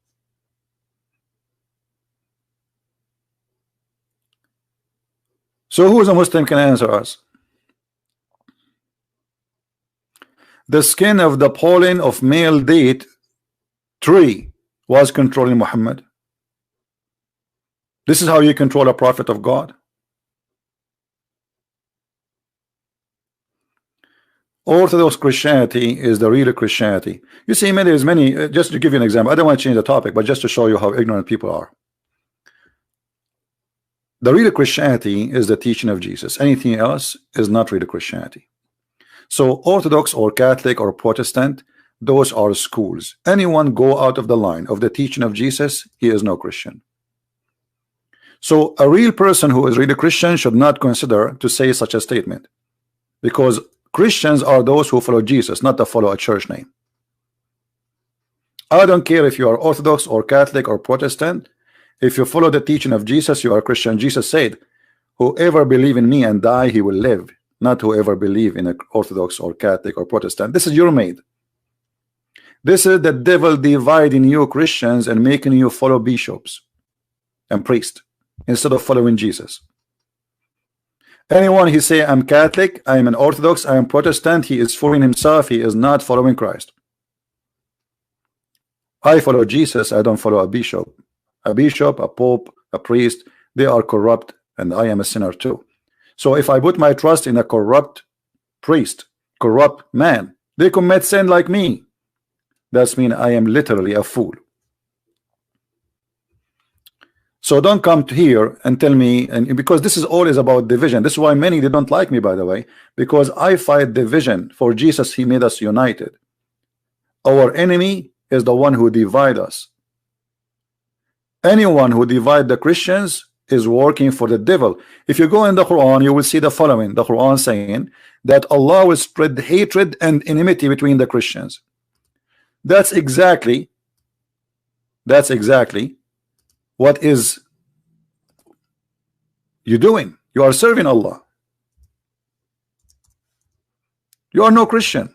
So who is a Muslim can answer us? The skin of the pollen of male date tree was controlling Muhammad. This is how you control a prophet of God. Orthodox Christianity is the real Christianity. You see, there's many, just to give you an example, I don't want to change the topic, but just to show you how ignorant people are. The real Christianity is the teaching of Jesus. Anything else is not real Christianity. So Orthodox or Catholic or Protestant, those are schools. Anyone go out of the line of the teaching of Jesus, he is no Christian. So a real person who is really Christian should not consider to say such a statement, because Christians are those who follow Jesus, not to follow a church name. I don't care if you are Orthodox or Catholic or Protestant. If you follow the teaching of Jesus, you are Christian. Jesus said, whoever believe in me and die, he will live. Not whoever believe in an Orthodox or Catholic or Protestant. This is your made. This is the devil dividing you Christians and making you follow bishops and priests instead of following Jesus. Anyone he say I'm Catholic, I am an Orthodox, I am Protestant, he is fooling himself. He is not following Christ. I follow Jesus. I don't follow a bishop. A bishop, a pope, a priest, they are corrupt, and I am a sinner too. So if I put my trust in a corrupt priest, corrupt man, they commit sin like me. That's mean I am literally a fool. So don't come to here and tell me, and because this is always about division. This is why many they don't like me, by the way, because I fight division. For Jesus, he made us united. Our enemy is the one who divide us. Anyone who divide the Christians is working for the devil. If you go in the Quran, you will see the following. The Quran saying that Allah will spread hatred and enmity between the Christians. That's exactly what is you doing. You are serving Allah. You are no Christian.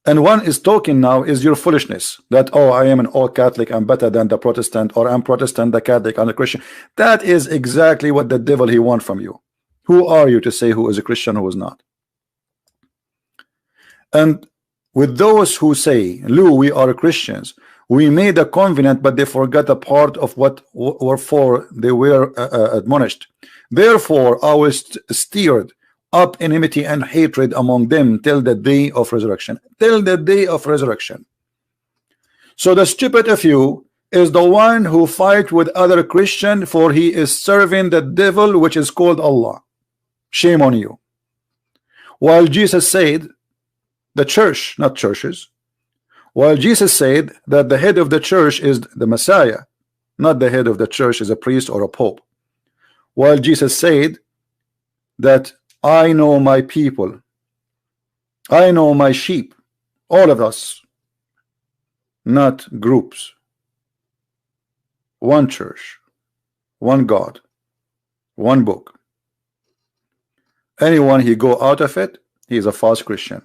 And one is talking now is your foolishness that, oh, I am an all Catholic, I'm better than the Protestant, or I'm Protestant, the Catholic, and the Christian. That is exactly what the devil he wants from you. Who are you to say who is a Christian, who is not? And with those who say, Lou, we are Christians, we made a covenant, but they forgot a part of what wherefore they were admonished. Therefore, I was steered up enmity and hatred among them till the day of resurrection. Till the day of resurrection. So the stupid of you is the one who fight with other Christian, for he is serving the devil, which is called Allah. Shame on you. While Jesus said, the church, not churches, while Jesus said that the head of the church is the Messiah, not the head of the church is a priest or a pope. While Jesus said that I know my people, I know my sheep, all of us, not groups. One church, one God, one book. Anyone he go out of it, he is a false Christian.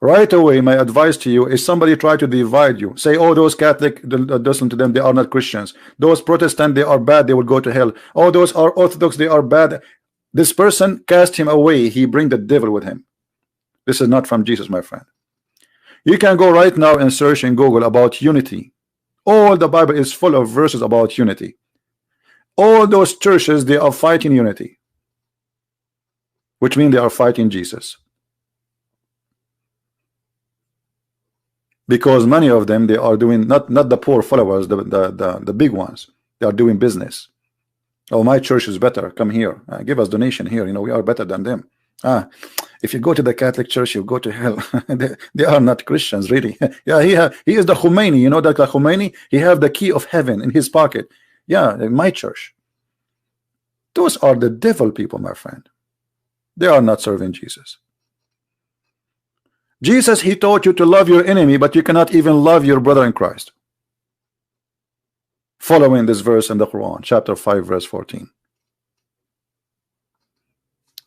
Right away, my advice to you is somebody try to divide you. Say, oh, those Catholic, listen to them, they are not Christians. Those Protestant, they are bad, they will go to hell. Oh, those are Orthodox, they are bad. This person, cast him away. He bring the devil with him. This is not from Jesus, my friend. You can go right now and search in Google about unity. All the Bible is full of verses about unity. All those churches, they are fighting unity, which means they are fighting Jesus. because many of them, they are doing, not the poor followers, the big ones, they are doing business. Oh, my church is better, come here, give us donation here, you know, we are better than them. If you go to the Catholic Church, you go to hell. They are not Christians, really. Yeah, he is the Khomeini, you know, that the Khomeini, he have the key of heaven in his pocket. Yeah, in my church. Those are the devil people, my friend. They are not serving Jesus. Jesus, he taught you to love your enemy, but you cannot even love your brother in Christ. Following this verse in the Quran, chapter 5, verse 14.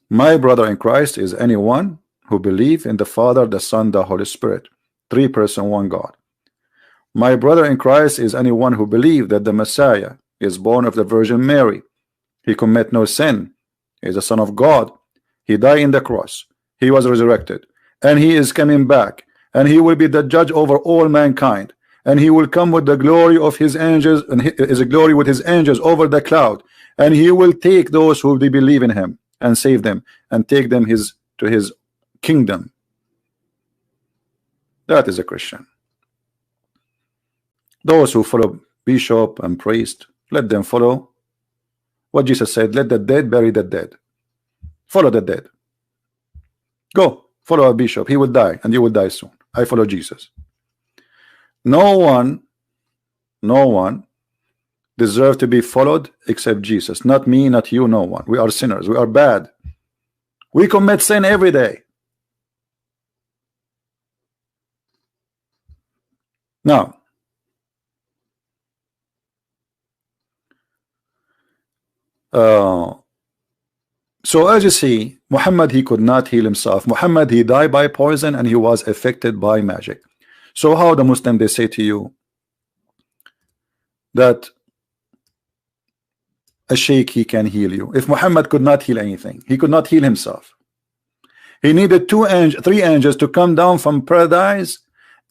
My brother in Christ is anyone who believes in the Father, the Son, the Holy Spirit, three person, one God. My brother in Christ is anyone who believes that the Messiah is born of the Virgin Mary. He commit no sin. He is the Son of God. He died in the cross. He was resurrected, and he is coming back, and he will be the judge over all mankind, and he will come with the glory of his angels, and his glory with his angels over the cloud, and he will take those who believe in him and save them and take them to his kingdom. That is a Christian. Those who follow bishop and priest, let them follow what Jesus said, let the dead bury the dead. Follow the dead. Go follow a bishop, he will die and you will die soon. I follow Jesus. No one deserve to be followed except Jesus. Not me, not you, no one. We are sinners, we are bad, we commit sin every day. Now so as you see, Muhammad, he could not heal himself. Muhammad, he died by poison and he was affected by magic. So how the Muslim, they say to you that a sheikh, he can heal you? If Muhammad could not heal anything, he could not heal himself. He needed three angels to come down from paradise,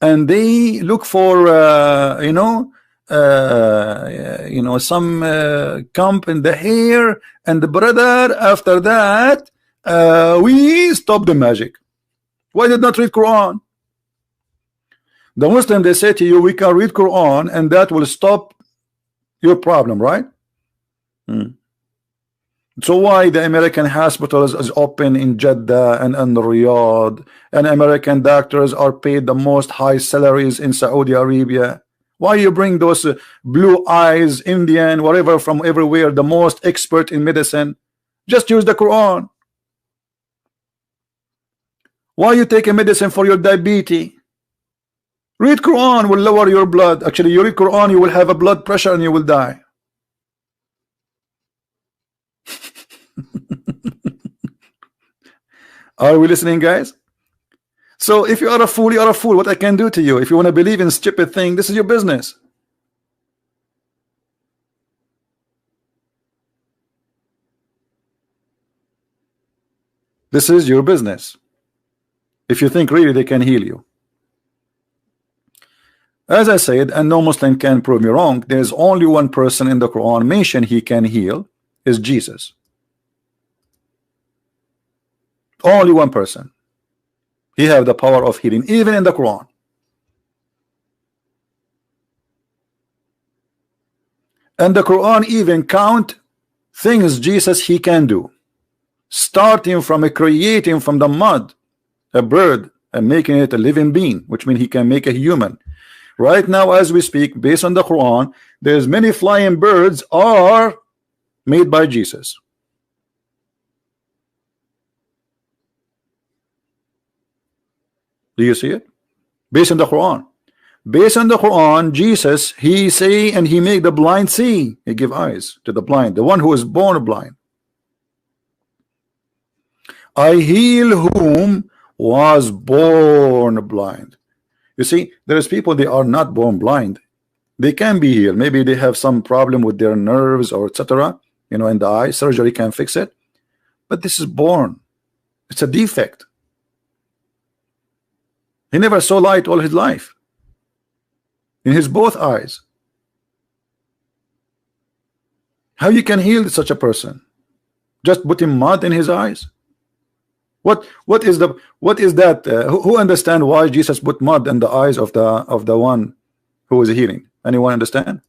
and they look for some comb in the hair, and the brother, after that we stop the magic. Why did not read Quran? The Muslim, they say to you, we can read Quran and that will stop your problem, right? So why the American hospitals is open in Jeddah and Riyadh, and American doctors are paid the most high salaries in Saudi Arabia? Why you bring those blue eyes Indian, whatever, from everywhere, the most expert in medicine? Just use the Quran. Why you take a medicine for your diabetes? Read Quran, will lower your blood. Actually, you read Quran, you will have a blood pressure and you will die. Are we listening, guys? So if you are a fool, you are a fool. What I can do to you? If you want to believe in stupid thing, this is your business. This is your business. If you think really they can heal you. As I said, and no Muslim can prove me wrong, there's only one person in the Quran mentioned he can heal, is Jesus. Only one person. He have the power of healing, even in the Quran. And the Quran even count things Jesus he can do, starting from creating from the mud a bird and making it a living being, which means he can make a human. Right now as we speak, based on the Quran, there's many flying birds are made by Jesus. Do you see it? Based on the Quran. Based on the Quran, Jesus, he say and he make the blind see. He give eyes to the blind, the one who is born blind. I heal whom was born blind. You see, there is people, they are not born blind. They can be healed. Maybe they have some problem with their nerves or etc. You know, in the eye, surgery can fix it. But this is born. It's a defect. He never saw light all his life. In his both eyes. How you can heal such a person? Just putting mud in his eyes? What is that? Who understand why Jesus put mud in the eyes of the one who was healing? Anyone understand?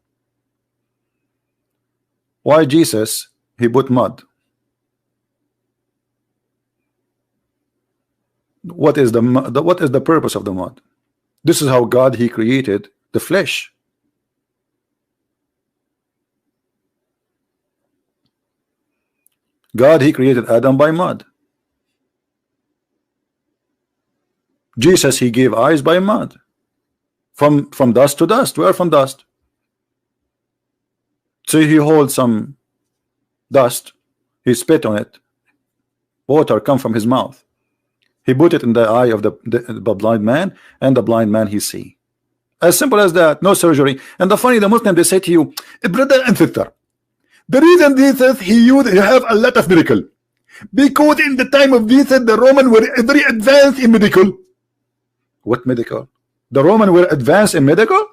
Why Jesus he put mud? What is the purpose of the mud? This is how God he created the flesh. God he created Adam by mud. Jesus he gave eyes by mud. From dust to dust. We are from dust. So he holds some dust, he spit on it, water come from his mouth. He put it in the eye of the blind man, and the blind man he see. As simple as that, no surgery. And the funny, the Muslim they say to you, brother and sister, the reason Jesus he have a lot of miracle, because in the time of Jesus the Roman were very advanced in medical. What medical? The Roman were advanced in medical?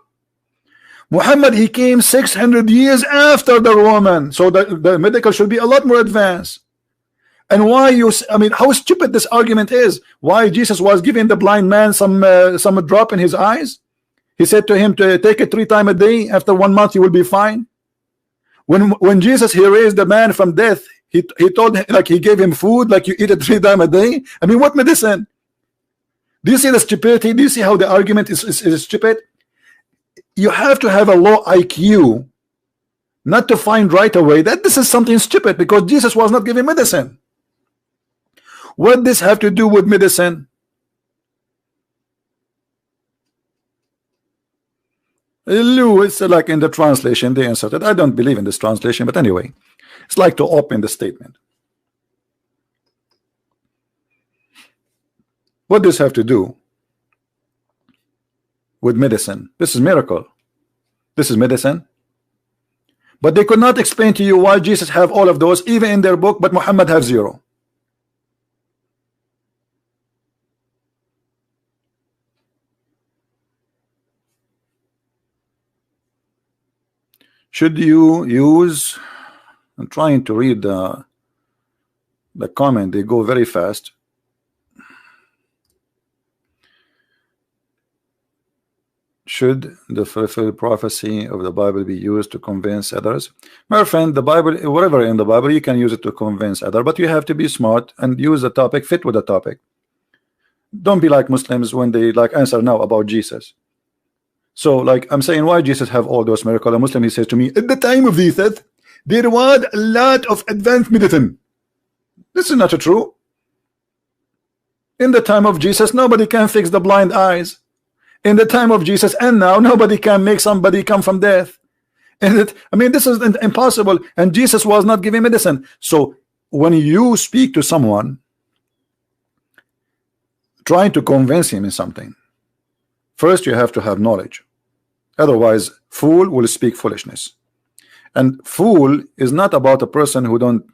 Muhammad he came 600 years after the Roman, so the medical should be a lot more advanced. And why I mean, how stupid this argument is. Why Jesus was giving the blind man some drop in his eyes? He said to him to take it 3 times a day. After 1 month you will be fine. When Jesus he raised the man from death, he told him, like he gave him food, like you eat it 3 times a day. I mean, what medicine? Do you see the stupidity? Do you see how the argument is stupid? You have to have a low IQ not to find right away that this is something stupid, because Jesus was not giving medicine. What does this have to do with medicine? It's like in the translation they inserted. I don't believe in this translation, but anyway, it's like to open the statement. What does this have to do with medicine? This is miracle. This is medicine. But they could not explain to you why Jesus have all of those, even in their book, but Muhammad have 0. Should you use? I'm trying to read the comment. They go very fast. Should the fulfilled prophecy of the Bible be used to convince others? My friend, the Bible, whatever in the Bible, you can use it to convince others, but you have to be smart and use the topic, fit with the topic. Don't be like Muslims when they like answer now about Jesus. So like I'm saying, why Jesus have all those miracles? A Muslim he says to me, at the time of Jesus there was a lot of advanced medicine. This is not true. In the time of Jesus nobody can fix the blind eyes. In the time of Jesus and now nobody can make somebody come from death. And I mean, this is impossible, and Jesus was not giving medicine. So when you speak to someone trying to convince him in something, first you have to have knowledge. Otherwise fool will speak foolishness, and fool is not about a person who don't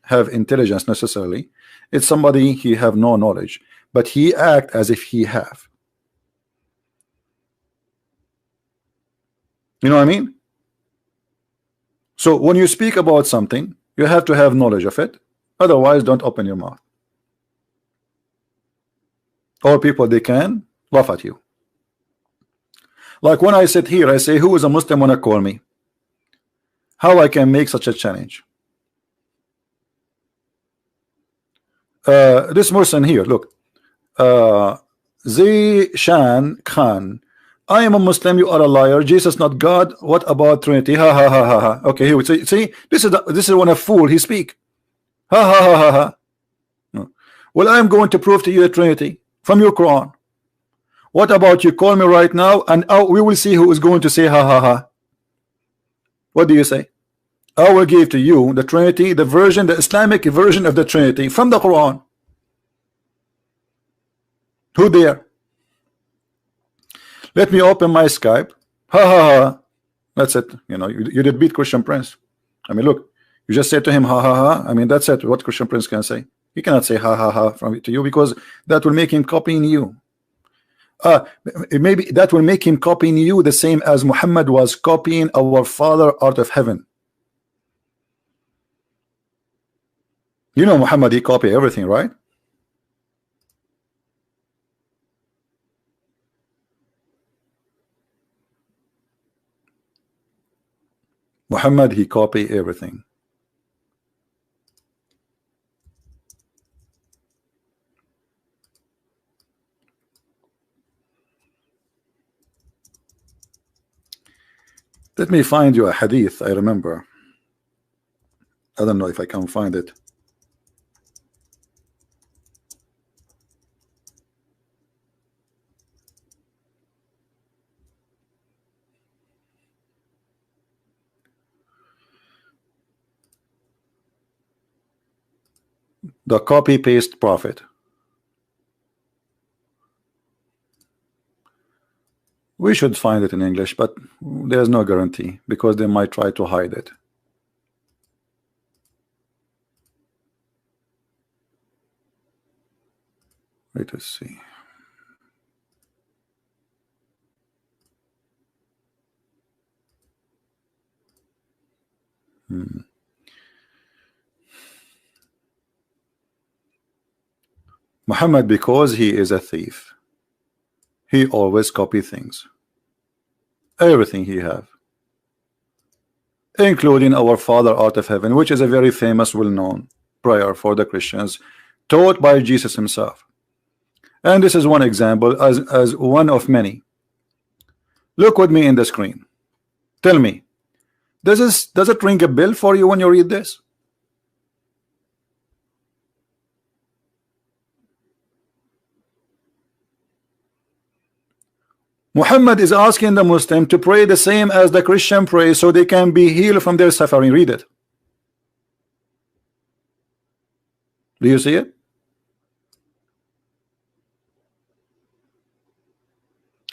have intelligence necessarily. It's somebody he have no knowledge, but he act as if he have. You know what I mean? So when you speak about something, you have to have knowledge of it. Otherwise, don't open your mouth. Or people, they can laugh at you. Like when I sit here, I say, who is a Muslim wanna call me? How I can make such a challenge? This person here, look. Zishan Khan. I am a Muslim, you are a liar. Jesus not God. What about Trinity? Ha ha ha ha ha. Okay, here we see this is when a fool he speak. Ha ha ha ha ha. No. Well, I am going to prove to you the Trinity from your Quran. What about you call me right now and we will see who is going to say ha ha ha. What do you say? I will give to you the Trinity, the version, the Islamic version of the Trinity from the Quran. Who there? Let me open my Skype. Ha ha ha. That's it. You know, you did beat Christian Prince. I mean, look, you just said to him ha ha ha. I mean, that's it. What Christian Prince can say? He cannot say ha ha ha to you, because that will make him copying you. Maybe that will make him copying you the same as Muhammad was copying our Father out of heaven. You know, Muhammad he copied everything, right? Muhammad, he copy everything. Let me find you a hadith. I remember. I don't know if I can find it. The copy paste prophet. We should find it in English, but there's no guarantee because they might try to hide it. Let us see. Muhammad, because he is a thief, he always copy things. Everything he have, including our Father Art of Heaven, which is a very famous, well-known prayer for the Christians, taught by Jesus himself. And this is one example as one of many. Look with me in the screen. Tell me, does it ring a bell for you when you read this? Muhammad is asking the Muslim to pray the same as the Christian pray so they can be healed from their suffering. Read it. Do you see it?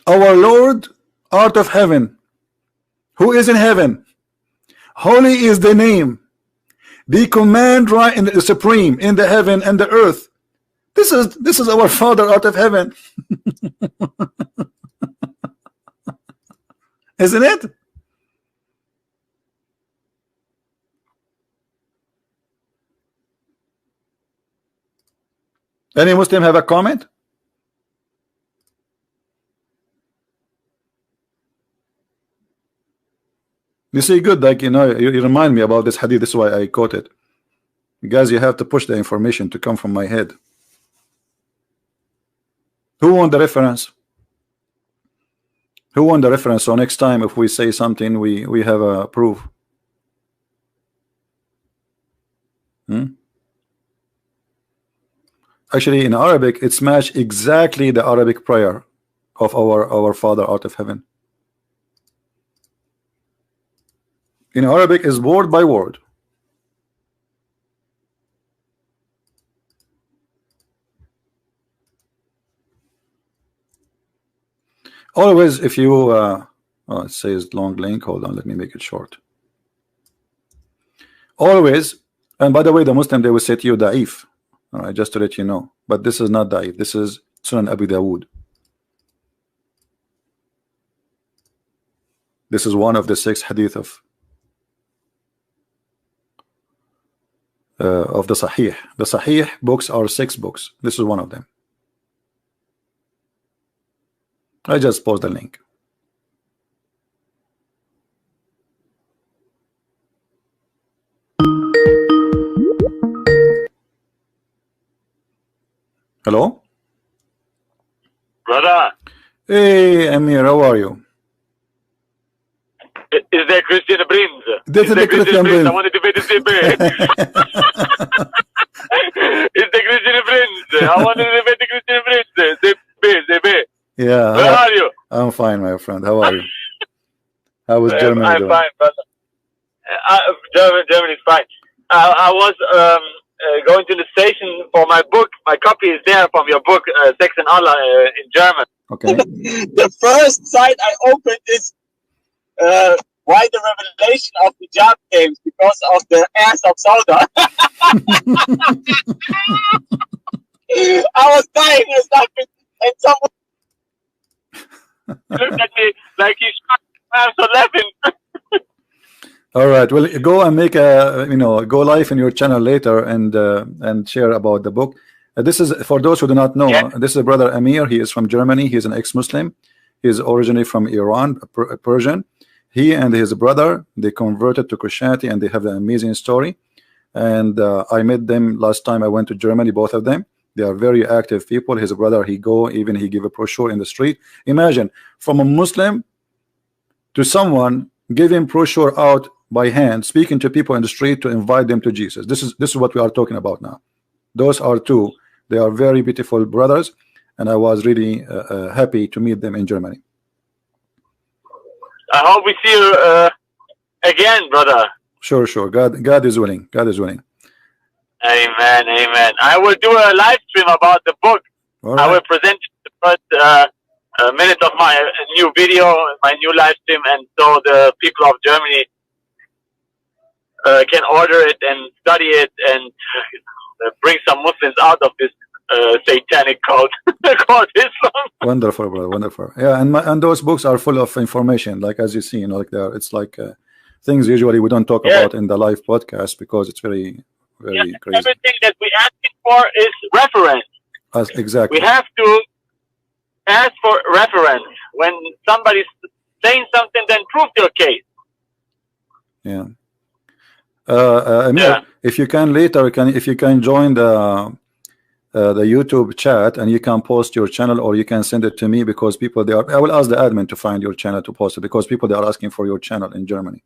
Our Lord, Art of Heaven, who is in heaven, holy is the name, the command right in the supreme in the heaven and the earth. This is our Father Art of Heaven. Isn't it? Any Muslim have a comment? You see, good, like, you know, you remind me about this hadith. This is why I quote it. Guys, you have to push the information to come from my head. Who won the reference? Who won the reference? So next time if we say something, we have a proof. Actually, in Arabic, it's matched exactly the Arabic prayer of our Father Art of Heaven. In Arabic is word by word. Always, if you it says long link. Hold on, let me make it short. Always, and by the way, the Muslim, they will say to you da'if. All right, just to let you know. But this is not da'if. This is Sunan Abu Dawood. This is one of the 6 hadith of the Sahih. The Sahih books are 6 books. This is one of them. I just post the link. Hello? Brother. Hey, Amir, how are you? Is there Christian Prince? This is the Christian Prince. I wanted to be the CP. Is the Christian Prince? I wanted to be the Christian Prince. CP. Yeah. Where are you? I'm fine, my friend. How are you? How was Germany I'm doing? fine, brother. Germany is fine. I was going to the station for my book. My copy is there from your book, Sex and Allah, in German. Okay. The first site I opened is why the revelation of hijab came because of the ass of Sauda. I was dying and someone looked at me like he's I'm so laughing. All right. Well, go and make a go live in your channel later and share about the book. This is for those who do not know. Yeah. This is brother Amir. He is from Germany. He is an ex-Muslim. He is originally from Iran, a Persian. He and his brother, they converted to Christianity, and they have an amazing story. And I met them last time I went to Germany, both of them. They are very active people. His brother, he give a brochure in the street. Imagine, from a Muslim to someone giving brochure out by hand, speaking to people in the street to invite them to Jesus. This is what we are talking about now. Those are two. They are very beautiful brothers, and I was really happy to meet them in Germany. I hope we see you again, brother. Sure. God is willing. God is willing. Amen. I will do a live stream about the book. Right. I will present the first minute of my new video, my new live stream, and so the people of Germany can order it and study it and bring some Muslims out of this satanic cult called Islam. Wonderful, brother. Wonderful. Yeah, and those books are full of information. Like as you see, like it's like things usually we don't talk about in the live podcast because it's very crazy. Everything that we asking for is reference. Exactly. We have to ask for reference. When somebody's saying something, then prove your case. Yeah. Amir, if you can later, if you can join the YouTube chat and you can post your channel, or you can send it to me, because people I will ask the admin to find your channel to post it, because people they are asking for your channel in Germany.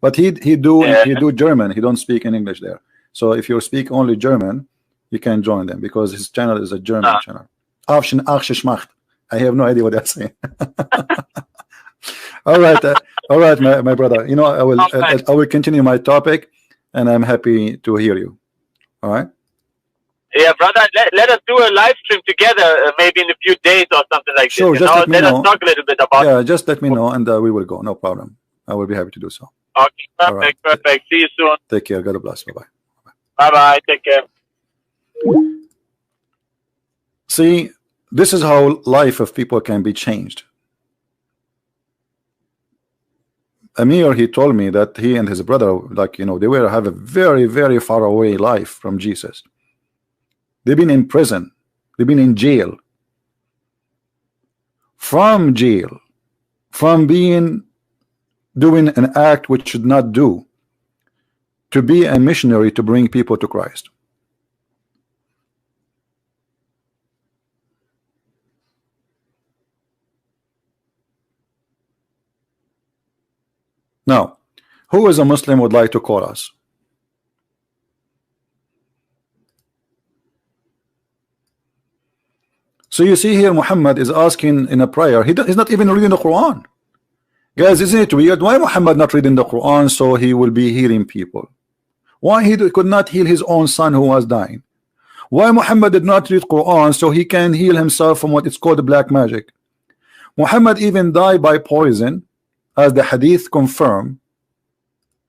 But he do German. He don't speak in English there. So if you speak only German, you can join them, because his channel is a German channel. I have no idea what they're saying. all right, my brother. You know, I will continue my topic, and I'm happy to hear you. All right. Yeah, brother. Let us do a live stream together, maybe in a few days or something like sure, this. Just let us talk a little bit about. Yeah, just let me know, and we will go. No problem. I will be happy to do so. Okay, perfect. See you soon. Take care. God bless. Bye bye. Bye. Take care. See, this is how life of people can be changed. Amir, he told me that he and his brother, like, you know, they will have a very, very far away life from Jesus. They've been in prison. They've been in jail. From jail, from doing an act which should not do, to be a missionary to bring people to Christ. Now, who is a Muslim would like to call us? So you see here, Muhammad is asking in a prayer. He's not even reading the Quran. Guys, isn't it weird? Why Muhammad not reading the Quran so he will be healing people? Why he could not heal his own son who was dying? Why Muhammad did not read Quran so he can heal himself from what is called black magic? Muhammad even died by poison, as the hadith confirm,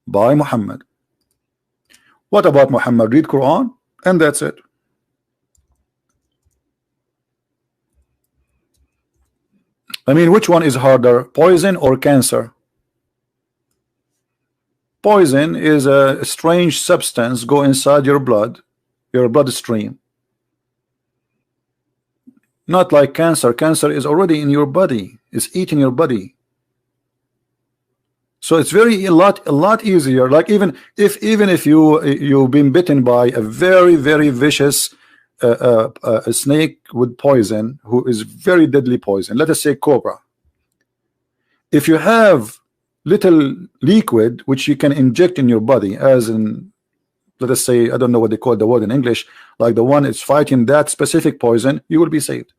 by Muhammad. What about Muhammad? Read Quran and that's it. I mean, which one is harder, poison or cancer? Poison is a strange substance go inside your bloodstream. Not like cancer. Cancer is already in your body. It's eating your body. So it's a lot easier. Like even if you've been bitten by a very, very vicious a snake with poison, who is very deadly poison, let us say cobra. If you have little liquid which you can inject in your body, as in, let us say, I don't know what they call the word in English, like the one is fighting that specific poison, you will be saved.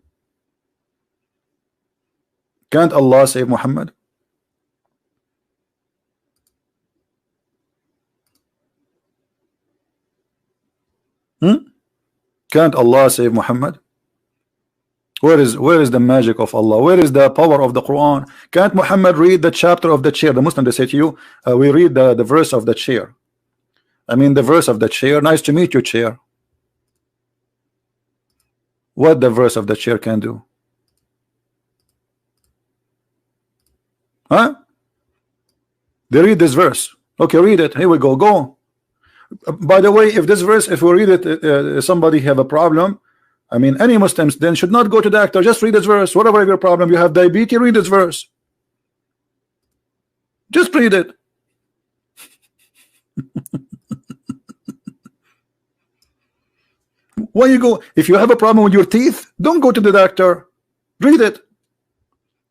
Can't Allah save Muhammad? Can't Allah save Muhammad? Where is the magic of Allah? Where is the power of the Quran? Can't Muhammad read the chapter of the chair? The Muslim, they say to you, we read the verse of the chair. I mean, the verse of the chair. Nice to meet you, chair. What the verse of the chair can do? Huh? They read this verse. Okay, read it. Here we go. Go. By the way, if this verse, if we read it, somebody have a problem, I mean, any Muslims then should not go to the doctor. Just read this verse. Whatever your problem, you have diabetes, read this verse. Just read it. Why you go? If you have a problem with your teeth, don't go to the doctor. Read it.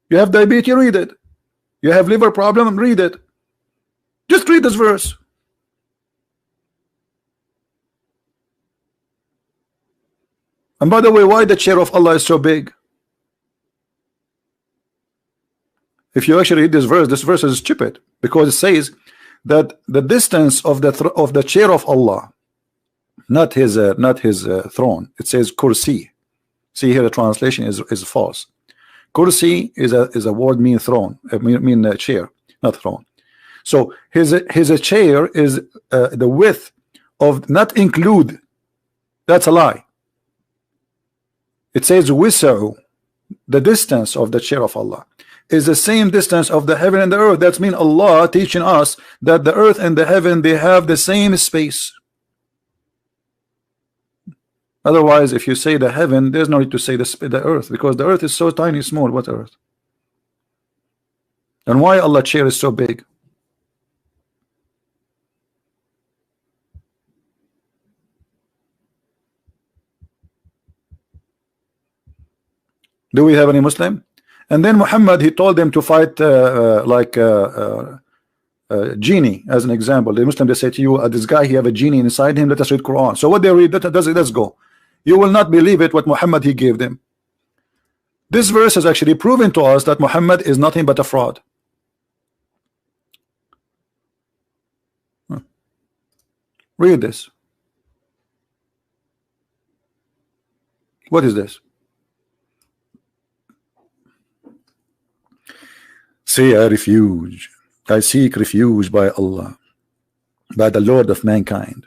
You have diabetes, read it. You have liver problem, read it. Just read this verse. And by the way, why the chair of Allah is so big? If you actually read this verse is stupid, because it says that the distance of the chair of Allah, not his throne. It says kursi. See here, the translation is false. Kursi is a word mean throne, mean chair, not throne. So his chair is the width of, not include. That's a lie. It says wisa'u, the distance of the chair of Allah is the same distance of the heaven and the earth. That means Allah teaching us that the earth and the heaven, they have the same space. Otherwise, if you say the heaven, there's no need to say the earth, because the earth is so tiny, small. What earth? And why Allah's chair is so big? Do we have any Muslim? And then Muhammad, he told them to fight genie, as an example. The Muslim, they say to you, this guy, he have a genie inside him, let us read Quran. So what they read, let's go. You will not believe it, what Muhammad he gave them. This verse has actually proven to us that Muhammad is nothing but a fraud. Read this. What is this? Say, I seek refuge by Allah, by the Lord of mankind,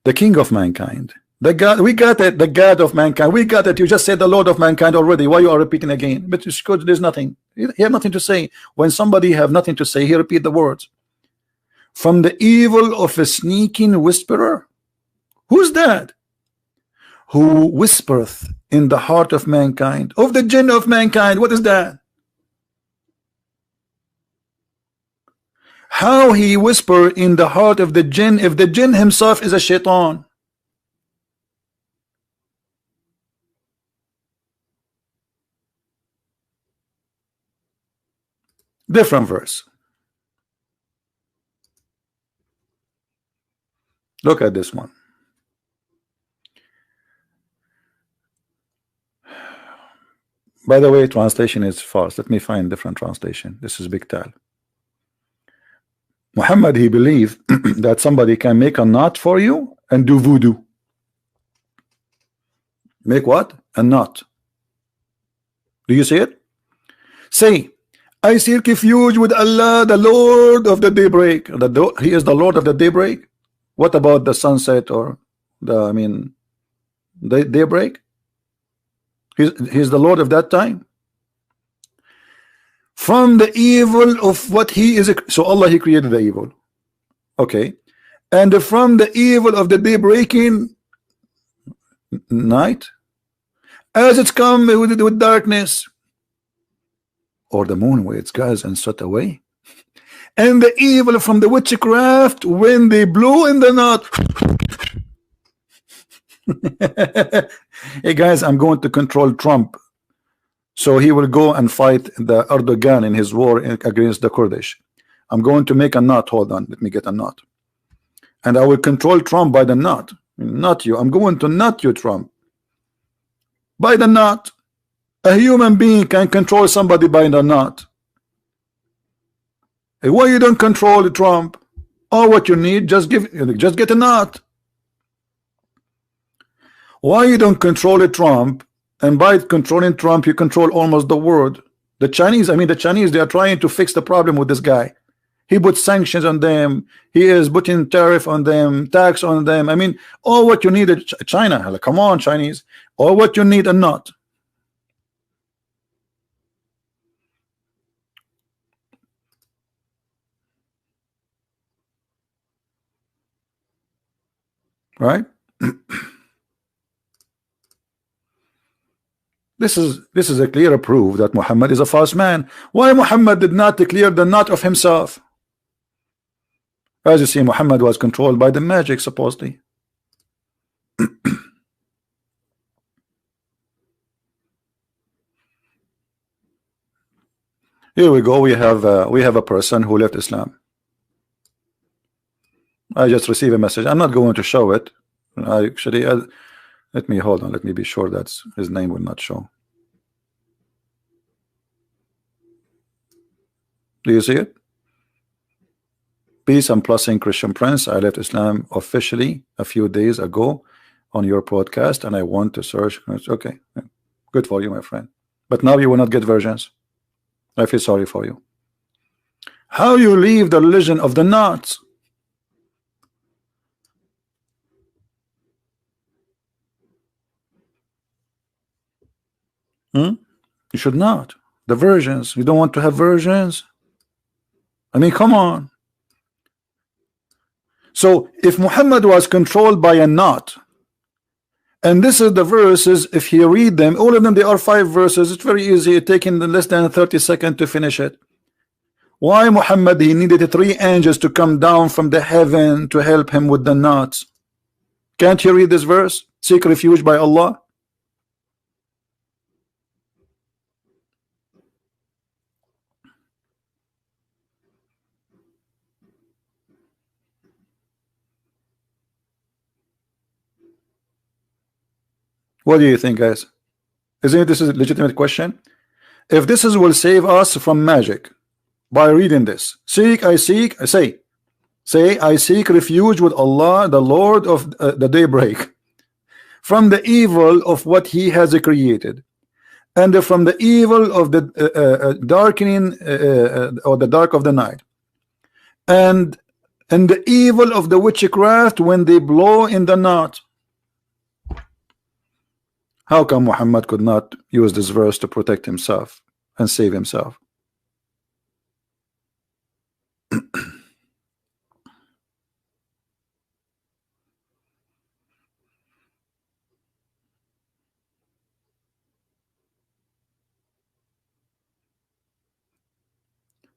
the King of mankind, the God. We got it, the God of mankind. We got it. You just said the Lord of mankind already. Why you are repeating again? But it's good. There's nothing. He have nothing to say. When somebody have nothing to say, he repeat the words. From the evil of a sneaking whisperer. Who's that? Who whispereth in the heart of mankind, of the jinn of mankind. What is that? How he whisper in the heart of the jinn, if the jinn himself is a shaitan? Different verse. Look at this one. By the way, translation is false. Let me find different translation. This is Big Tal. Muhammad, he believed that somebody can make a knot for you and do voodoo. Make what? A knot. Do you see it? Say, I seek refuge with Allah, the Lord of the daybreak. He is the Lord of the daybreak. What about the sunset or the daybreak? He's the Lord of that time. From the evil of what he is. So Allah, he created the evil. Okay. And from the evil of the day breaking night, as it's come with darkness, or the moon where it's guys and set away, and the evil from the witchcraft when they blew in the knot. Hey guys, I'm going to control Trump, so he will go and fight the Erdogan in his war against the Kurdish. I'm going to make a knot. Hold on, let me get a knot, and I will control Trump by the knot. Not you. I'm going to knot you, Trump, by the knot. A human being can control somebody by the knot. Hey, why you don't control Trump? All what you need, just get a knot. Why you don't control Trump? And by controlling Trump, you control almost the world. The Chinese, they are trying to fix the problem with this guy. He put sanctions on them. He is putting tariff on them, tax on them. All what you need is China. Like, come on, Chinese. All what you need a knot. Right? This is a clear proof that Muhammad is a false man. Why Muhammad did not declare the knot of himself? As you see, Muhammad was controlled by the magic, supposedly. Here we go. We have a person who left Islam. I just received a message. I'm not going to show it. Let me hold on. Let me be sure that his name will not show. Do you see it? Peace and blessing, Christian Prince. I left Islam officially a few days ago on your podcast, and I want to search. Okay, good for you, my friend. But now you will not get versions. I feel sorry for you. How you leave the religion of the knots? You should not. The versions. You don't want to have versions? I mean, come on. So if Muhammad was controlled by a knot, and this is the verses, if you read them, all of them, they are 5 verses. It's very easy. It's taking less than 30 seconds to finish it. Why Muhammad, he needed 3 angels to come down from the heaven to help him with the knots? Can't you read this verse? Seek refuge by Allah. What do you think, guys? Isn't this a legitimate question? If this will save us from magic by reading this, I seek refuge with Allah, the Lord of the daybreak, from the evil of what He has created, and from the evil of the darkening or the dark of the night, and the evil of the witchcraft when they blow in the knot. How come Muhammad could not use this verse to protect himself and save himself?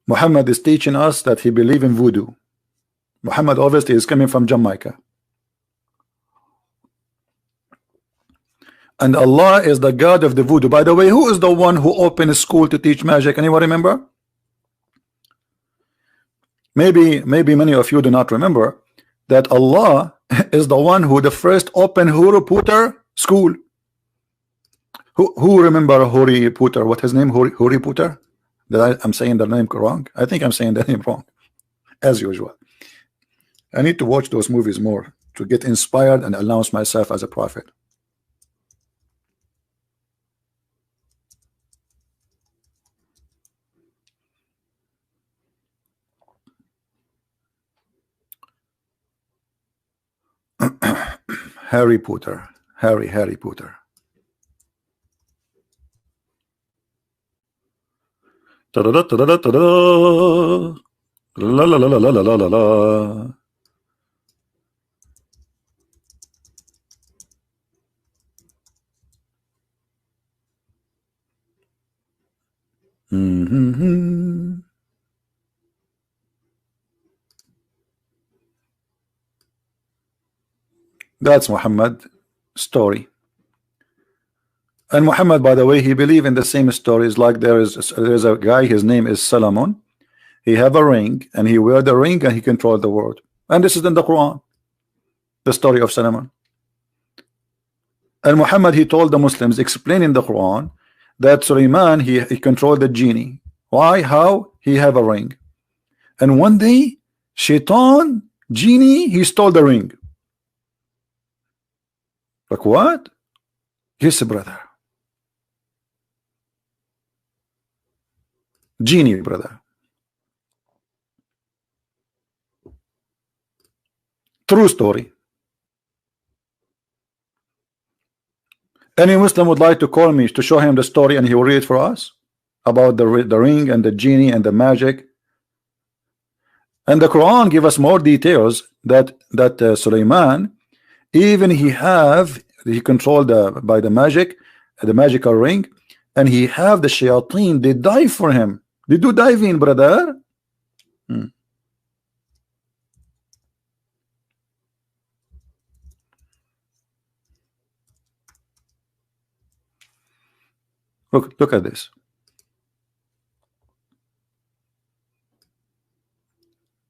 Muhammad is teaching us that he believes in voodoo. Muhammad obviously is coming from Jamaica. And Allah is the God of the voodoo. By the way, who is the one who opened a school to teach magic? Anyone remember? Maybe many of you do not remember that Allah is the one who the first opened Huri Puter school. Who remember Huri Puter? What his name? Huri Puter? I'm saying the name wrong? I think I'm saying the name wrong, as usual. I need to watch those movies more to get inspired and announce myself as a prophet. Harry Potter. Harry Potter. Da da da da da da da. La la la la la la la la. That's Muhammad story. And Muhammad, by the way, he believed in the same stories. Like there's a guy, his name is Solomon. He have a ring, and he wear the ring, and he controlled the world. And this is in the Quran, the story of Solomon. And Muhammad, he told the Muslims, explaining the Quran, that Sulaiman, he controlled the genie. Why? How? He have a ring. And one day, Shaitan, genie, he stole the ring. Like what? Yes, brother. Genie, brother. True story. Any Muslim would like to call me to show him the story, and he will read it for us about the ring and the genie and the magic. And the Quran give us more details that Sulaiman, even he controlled by the magical ring, and he have the shayateen, they dive for him. They do diving, brother. Look at this.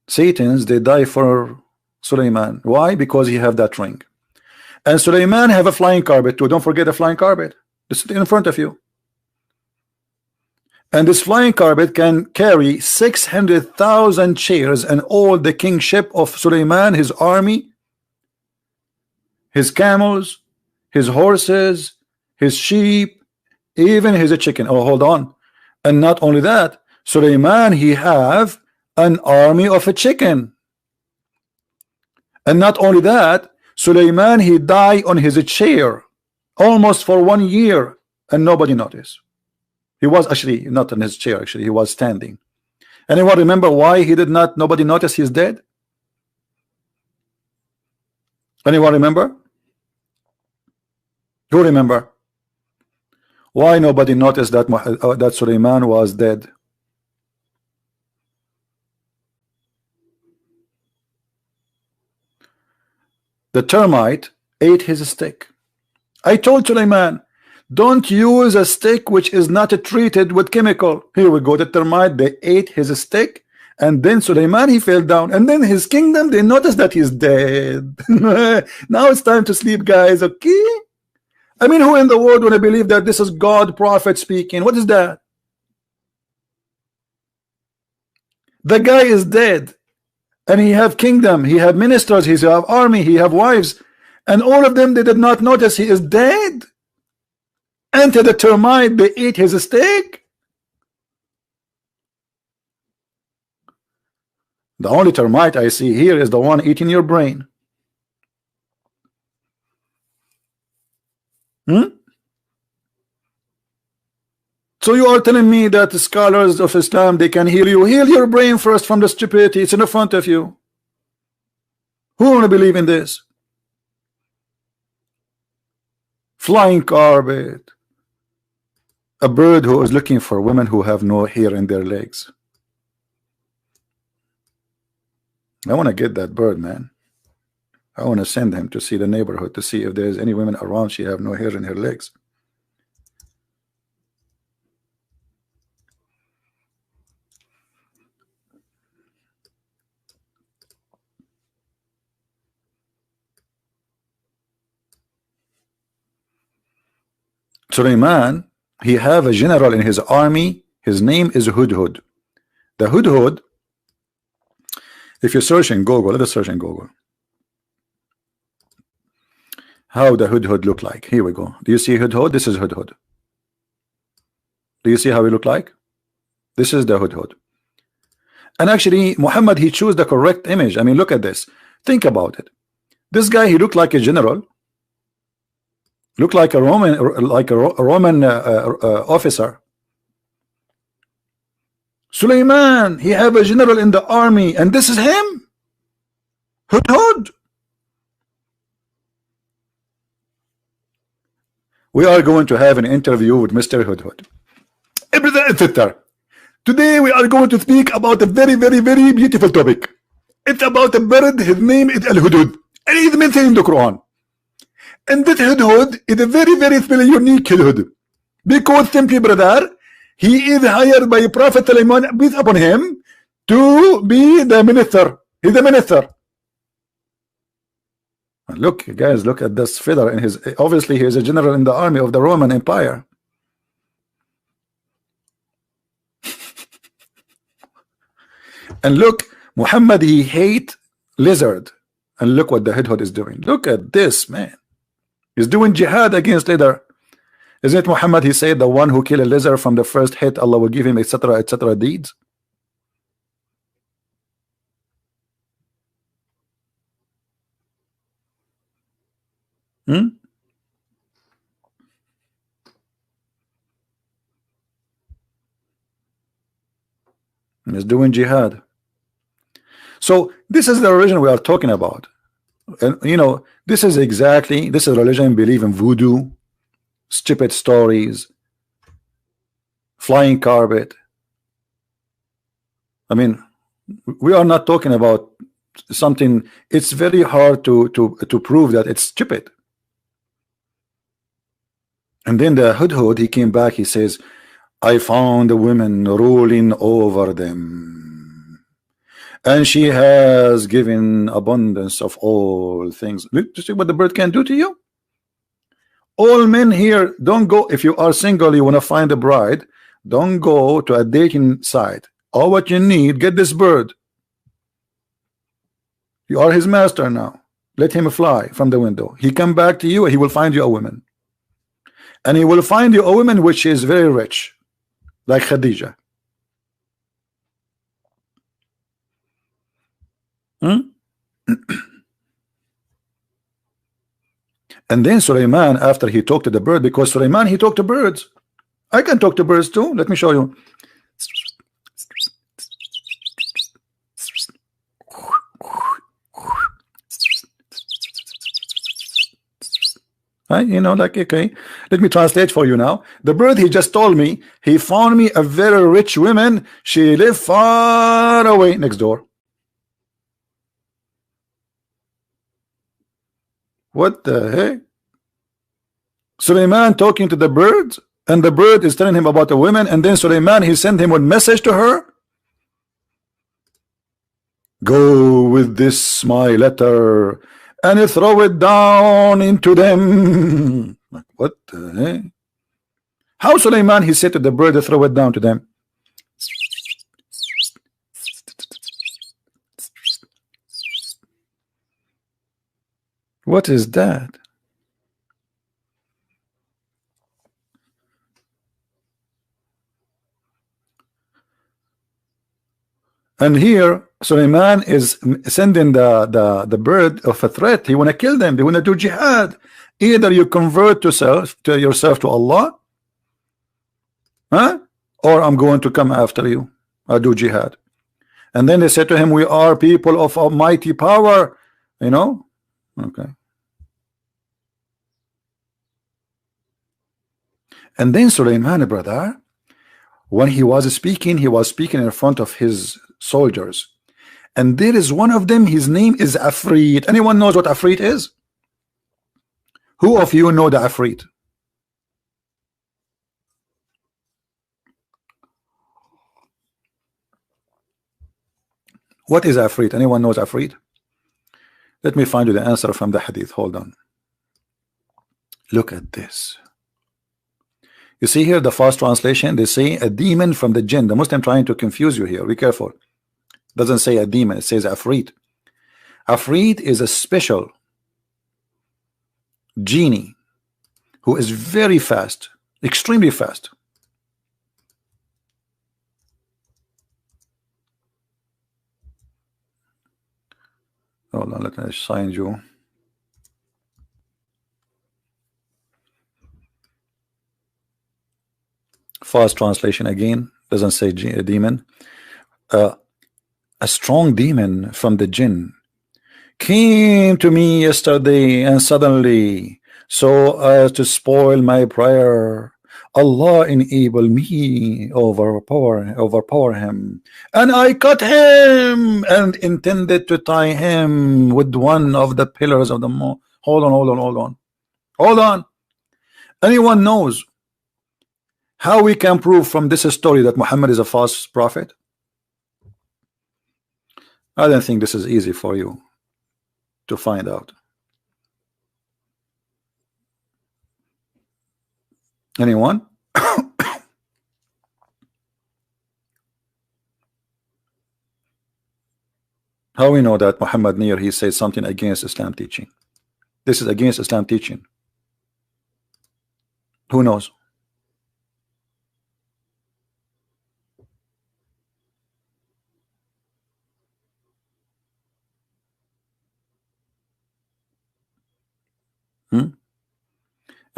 Satans, they die for Suleiman. Why? Because he have that ring. And Suleiman have a flying carpet too. Don't forget the flying carpet. It's in front of you. And this flying carpet can carry 600,000 chairs and all the kingship of Suleiman, his army, his camels, his horses, his sheep, even his chicken. Oh, hold on. And not only that, Suleiman, he have an army of a chicken. And not only that, Suleiman, he died on his chair almost for 1 year and nobody noticed. He was actually not on his chair, actually he was standing. Anyone remember why he did not, nobody noticed he's dead? Anyone remember? Who remember? Why nobody noticed that that Suleiman was dead? The termite ate his stick. I told Suleiman, don't use a stick which is not treated with chemical. Here we go, the termite, they ate his stick, and then Suleiman, he fell down, and then his kingdom, they noticed that he's dead. Now it's time to sleep, guys, okay? I mean, who in the world would believe that this is God prophet speaking? What is that? The guy is dead, and he have kingdom, he have ministers, he have army, he have wives, and all of them, they did not notice he is dead. Enter the termite, they ate his steak. The only termite I see here is the one eating your brain. So you are telling me that the scholars of Islam, they can heal you? Heal your brain first from the stupidity. It's in the front of you. Who want to believe in this? Flying carpet. A bird who is looking for women who have no hair in their legs. I want to get that bird, man. I want to send him to see the neighborhood to see if there's any women around she have no hair in her legs. Suleiman, he have a general in his army. His name is Hudhud. The Hudhud, if you search in Google, let us search in Google. How the Hudhud look like? Here we go. Do you see Hudhud? This is Hudhud. Do you see how he look like? This is the Hudhud. And actually, Muhammad, he chose the correct image. I mean, look at this. Think about it. This guy, he looked like a general. Look like a Roman, officer. Suleiman, he have a general in the army, and this is him. Hudhud. We are going to have an interview with Mr. Hudhud. Today we are going to speak about a very, very, very beautiful topic. It's about a bird. His name is Al-Hudhud, and he's mentioned in the Quran. And this Hudhud is a very, very unique Hudhud, because simply, brother, he is hired by Prophet Sulaiman, peace upon him, to be the minister. He's the minister. And look, guys, look at this feather in his. Obviously, he is a general in the army of the Roman Empire. And look, Muhammad, he hate lizard. And look what the Hudhud is doing. Look at this, man. He's doing jihad against leader. Isn't it Muhammad? He said the one who kill a lizard from the first hit, Allah will give him etc. deeds. He's doing jihad. So this is the religion we are talking about. And you know, this is religion, believe in voodoo, stupid stories, flying carpet. I mean, we are not talking about something. It's very hard to prove that it's stupid. And then the Hudhud, he came back, he says, I found a woman ruling over them, and she has given abundance of all things. Look to see what the bird can do to you. All men here, don't go, if you are single, you want to find a bride, don't go to a dating site. All what you need, get this bird. You are his master now. Let him fly from the window. He come back to you, he will find you a woman. And he will find you a woman which is very rich, like Khadija. And then Sulaiman, after he talked to the bird, because Sulaiman, he talked to birds. I can talk to birds too. Let me show you. You know, like, okay, let me translate for you now. The bird, he just told me he found me a very rich woman. She lived far away next door. What the heck? Sulaiman talking to the bird, and the bird is telling him about a woman, and then Sulaiman, he sent him a message to her. Go with this my letter and throw it down into them. Like, what the heck? How Sulaiman, he said to the bird to throw it down to them? What is that? And here Sulaiman is sending the bird of a threat. He want to kill them. They want to do jihad. Either you convert yourself to Allah, or I'm going to come after you. I'll do jihad. And then they said to him, we are people of almighty power, you know. Okay. And then Sulaiman, brother, when he was speaking in front of his soldiers, and there is one of them, his name is Afrit. Anyone knows what Afrit is? Who of you know the Afrit? What is Afrit? Anyone knows Afrit? Let me find you the answer from the hadith. Hold on. Look at this. You see here the fast translation, they say a demon from the jinn. The Muslim trying to confuse you here. Be careful. Doesn't say a demon, it says Afrit. Afrit is a special genie who is very fast, extremely fast. Hold on, let me sign you. Fast translation again, doesn't say a demon. A strong demon from the jinn came to me yesterday, and suddenly, so as to spoil my prayer, Allah enable me, overpower him, and I cut him and intended to tie him with one of the pillars of the mosque. Hold on. Anyone knows how we can prove from this story that Muhammad is a false prophet? I don't think this is easy for you to find out. Anyone? How we know that Muhammad Nir, he said something against Islam teaching? This is against Islam teaching. Who knows?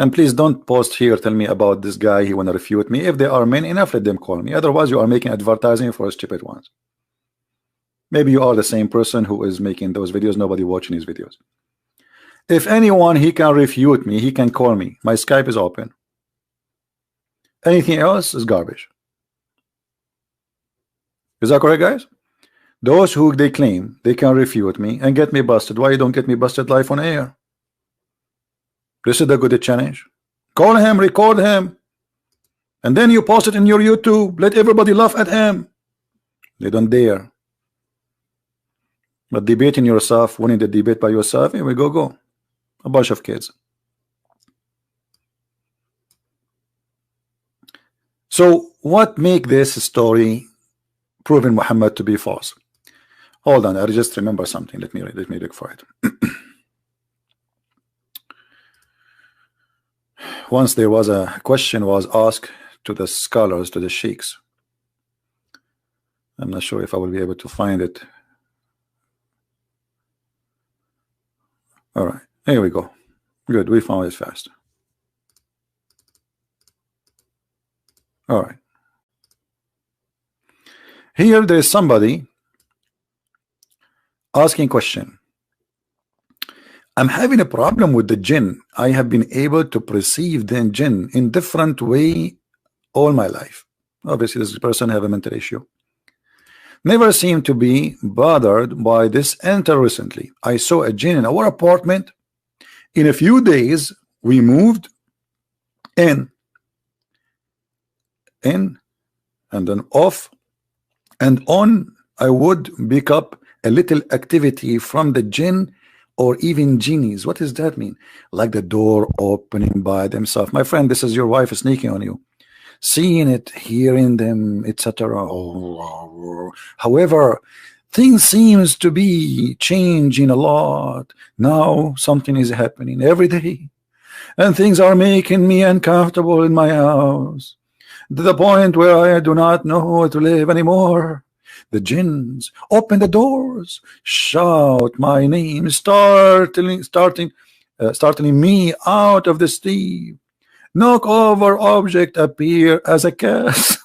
And please don't post here, tell me about this guy, he want to refute me. If they are men enough, let them call me. Otherwise, you are making advertising for stupid ones. Maybe you are the same person who is making those videos, nobody watching his videos. If anyone, he can refute me, he can call me. My Skype is open. Anything else is garbage. Is that correct, guys? Those who they claim they can refute me and get me busted. Why you don't get me busted live on air? This is the good challenge. Call him, record him, and then you post it in your YouTube. Let everybody laugh at him. They don't dare. But debating yourself, winning the debate by yourself, here we go. A bunch of kids. So what make this story proving Muhammad to be false? Hold on, I just remember something. Let me look for it. Once there was a question was asked to the scholars, to the sheikhs. I'm not sure if I will be able to find it. All right, here we go. Good, we found it fast. All right. Here there is somebody asking question. I'm having a problem with the jinn. I have been able to perceive the jinn in different way all my life. Obviously this person have a mental issue. Never seem to be bothered by this until recently. I saw a jinn in our apartment. In a few days we moved in and then off and on. I would pick up a little activity from the jinn or even genies. What does that mean? Like the door opening by themselves. My friend, this is your wife sneaking on you, seeing it, hearing them, etc. However, things seems to be changing a lot now. Something is happening every day, and things are making me uncomfortable in my house to the point where I do not know how to live anymore. The jinns open the doors, shout my name, startling me out of the sleep. Knock over object appear as a cat.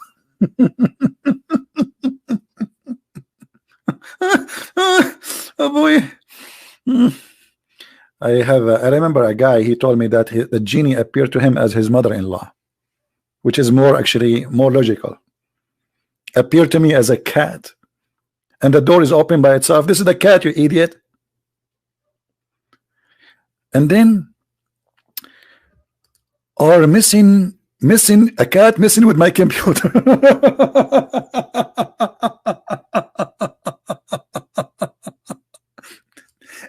Oh boy. I remember a guy, he told me that the genie appeared to him as his mother-in-law, which is actually more logical. Appeared to me as a cat, and the door is open by itself. This is the cat, you idiot. And then or missing a cat missing with my computer.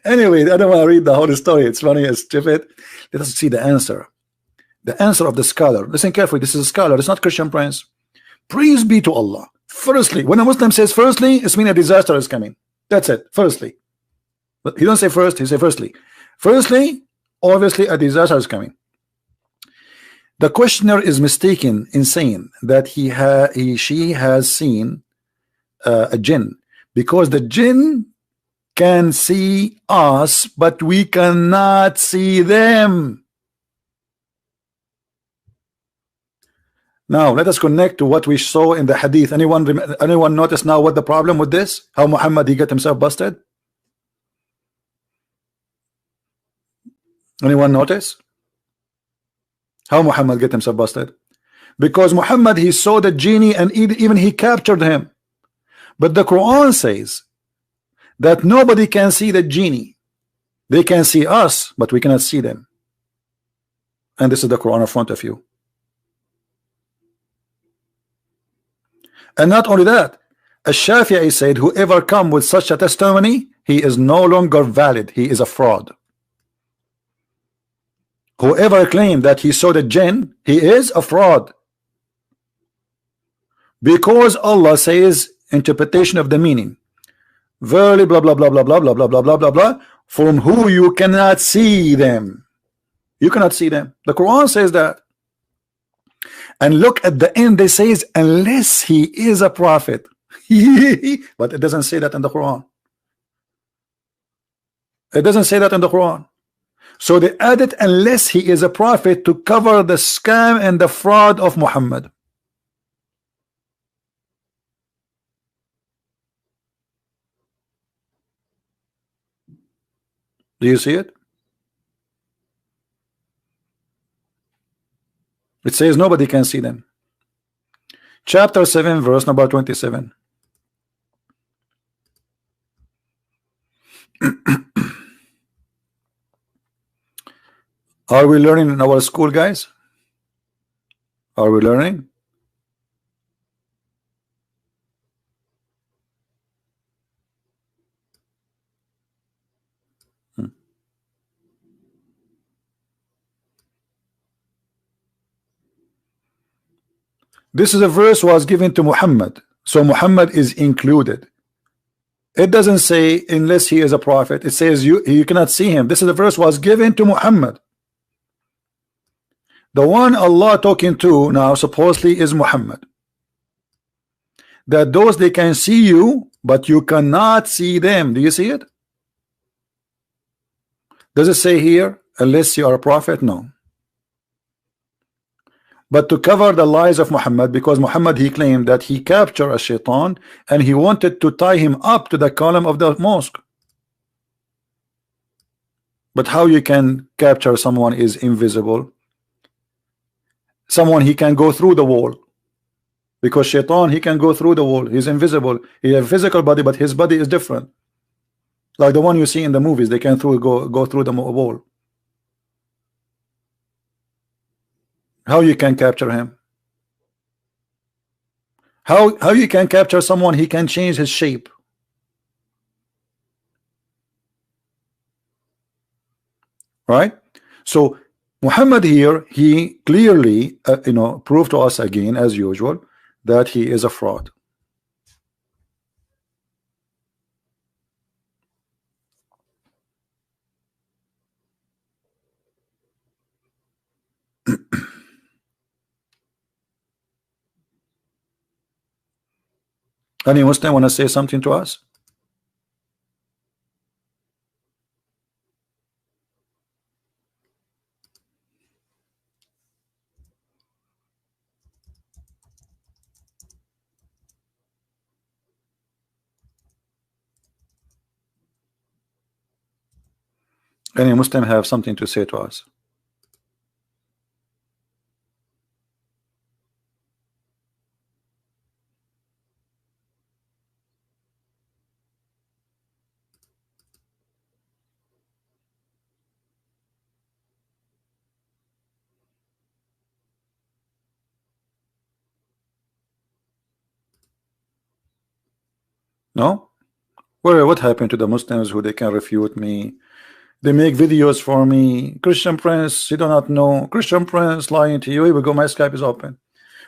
Anyway, I don't want to read the whole story. It's funny, it's stupid. Let us see the answer. The answer of the scholar. Listen carefully. This is a scholar. It's not Christian Prince. Praise be to Allah. Firstly, when a Muslim says firstly, it's mean a disaster is coming. That's it. Firstly. But he don't say first, he say firstly. Firstly, obviously a disaster is coming. The questioner is mistaken in saying that she has seen a jinn, because the jinn can see us, but we cannot see them. Now let us connect to what we saw in the hadith. Anyone notice now what the problem with this? How Muhammad he got himself busted? Anyone notice how Muhammad get himself busted? Because Muhammad, he saw the genie and even he captured him. But the Quran says that nobody can see the genie. They can see us, but we cannot see them. And this is the Quran in front of you. And not only that, Ash-Shafi'i said whoever come with such a testimony, he is no longer valid. He is a fraud. Whoever claimed that he saw the jinn, he is a fraud. Because Allah says interpretation of the meaning. Verily blah blah blah blah blah blah blah blah blah blah blah, from who you cannot see them. You cannot see them. The Quran says that. And look at the end, they says unless he is a prophet. But it doesn't say that in the Quran. It doesn't say that in the Quran. So they added unless he is a prophet to cover the scam and the fraud of Muhammad. Do you see it? It says nobody can see them. Chapter 7 verse number 27. Are we learning in our school, guys? Are we learning? This is a verse was given to Muhammad, so Muhammad is included. It doesn't say unless he is a prophet. It says you cannot see him. This is a verse was given to Muhammad. The one Allah talking to now supposedly is Muhammad. That those they can see you, but you cannot see them. Do you see it? Does it say here unless you are a prophet? No. But to cover the lies of Muhammad, because Muhammad he claimed that he captured a shaitan and he wanted to tie him up to the column of the mosque. But how you can capture someone is invisible? Someone he can go through the wall, because shaitan he can go through the wall. He's invisible. He has a physical body, but his body is different. Like the one you see in the movies, they can go through the wall. How you can capture him? How you can capture someone? He can change his shape. Right? So Muhammad here, he clearly proved to us again as usual that he is a fraud. Any Muslim want to say something to us? Any Muslim have something to say to us? No? What happened to the Muslims who they can refute me? They make videos for me. Christian Prince, you do not know. Christian Prince lying to you. Here we go. My Skype is open.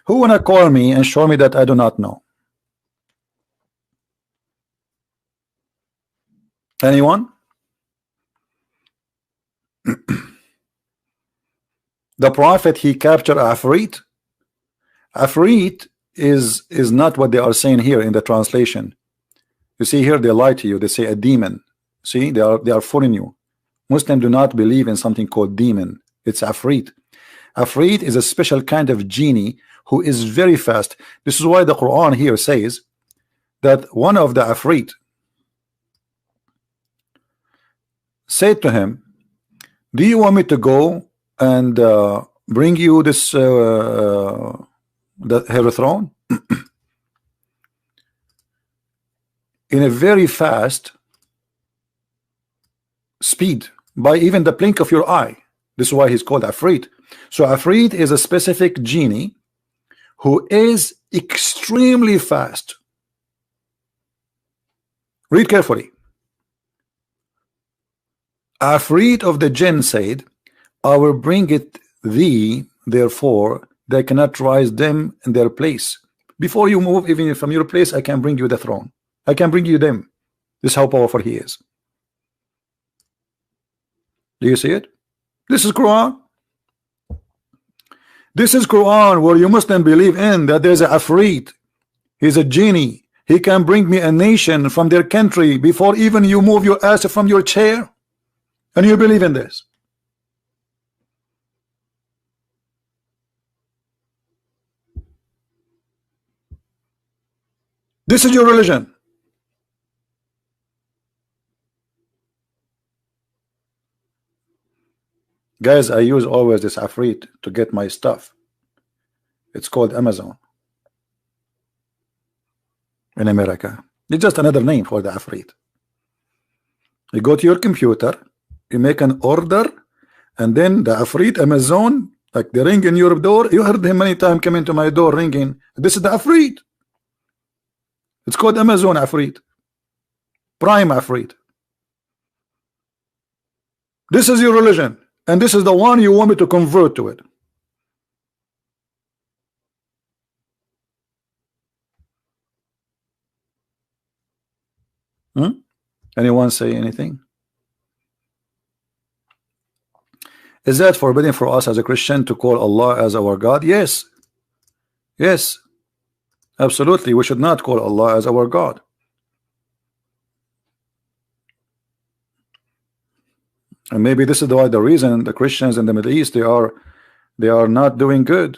Who wanna call me and show me that I do not know? Anyone? The prophet he captured Afrit. Afrit is not what they are saying here in the translation. You see here they lie to you. They say a demon. See, they are fooling you. Muslims do not believe in something called demon. It's Afrit. Afrit is a special kind of genie who is very fast. This is why the Quran here says that one of the Afrit said to him, do you want me to go and bring you this her throne in a very fast speed, by even the blink of your eye? This is why he's called Afrit. So Afrit is a specific genie who is extremely fast. Read carefully. Afrit of the jinn said, I will bring it thee, therefore they cannot rise them in their place. Before you move even from your place, I can bring you the throne. I can bring you them. This is how powerful he is. Do you see it? This is Quran. This is Quran where you mustn't believe in that there's a Afrit. He's a genie. He can bring me a nation from their country before even you move your ass from your chair. And you believe in this? This is your religion. Guys, I use always this Afrit to get my stuff. It's called Amazon in America. It's just another name for the Afrit. You go to your computer, you make an order, and then the Afrit Amazon, like the ring in your door, you heard him many times coming to my door ringing. This is the Afrit. It's called Amazon Afrit, Prime Afrit. This is your religion, and this is the one you want me to convert to it. Anyone say anything? Is that forbidden for us as a Christian to call Allah as our God? Yes. Yes. Absolutely. We should not call Allah as our God. And maybe this is why the reason the Christians in the Middle East they are not doing good,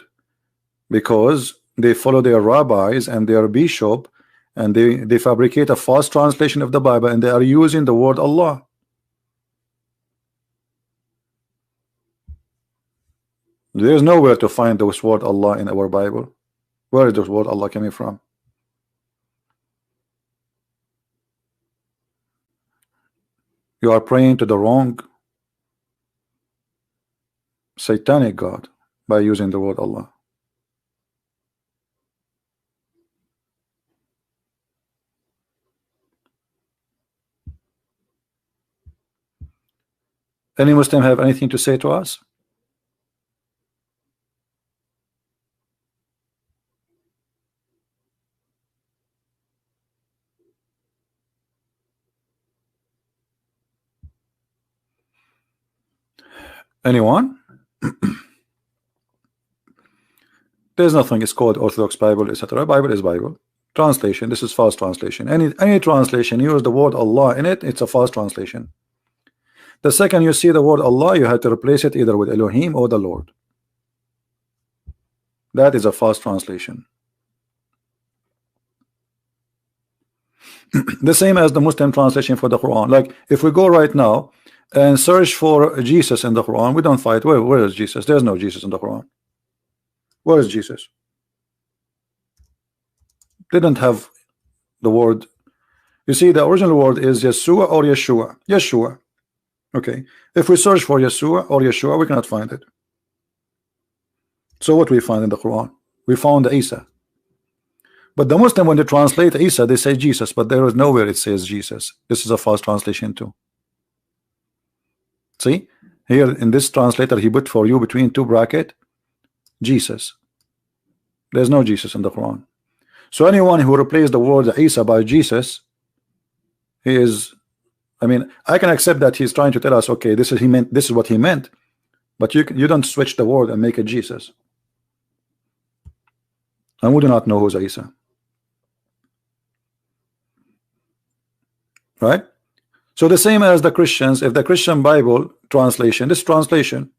because they follow their rabbis and their bishop, and they fabricate a false translation of the Bible, and they are using the word Allah. There is nowhere to find this word Allah in our Bible. Where is this word Allah coming from? You are praying to the wrong satanic God by using the word Allah. Any Muslim have anything to say to us? Anyone? There's nothing. It's called Orthodox Bible, etc. Bible is Bible. Translation. This is false translation. Any translation use the word Allah in it, it's a false translation. The second you see the word Allah, you have to replace it either with Elohim or the Lord. That is a false translation. The same as the Muslim translation for the Quran. Like if we go right now and search for Jesus in the Quran, we don't find where is Jesus? There's no Jesus in the Quran. Where is Jesus? They don't have the word. You see, the original word is Yeshua or Yeshua. Yeshua. Okay. If we search for Yeshua or Yeshua, we cannot find it. So what we find in the Quran? We found Isa. But the Muslim, when they translate Isa, they say Jesus, but there is nowhere it says Jesus. This is a false translation too. See? Here in this translator, he put for you between two brackets Jesus. There's no Jesus in the Quran. So anyone who replaced the word Isa by Jesus, he is, I mean, I can accept that he's trying to tell us, okay, this is what he meant, but you don't switch the word and make it Jesus. And we do not know who's Isa. Right? So the same as the Christians, if the Christian Bible translation, this translation,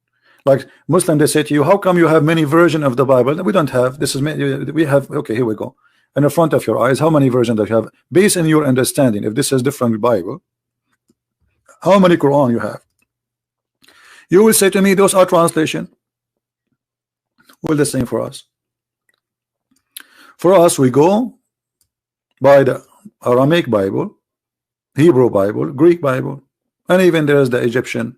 like Muslim, they say to you, how come you have many versions of the Bible? We don't have. This is we have. Okay, here we go. In the front of your eyes, how many versions do you have? Based on your understanding, if this is different Bible, how many Quran you have? You will say to me, those are translation. Well, the same for us. For us, we go by the Aramaic Bible, Hebrew Bible, Greek Bible, and even there is the Egyptian.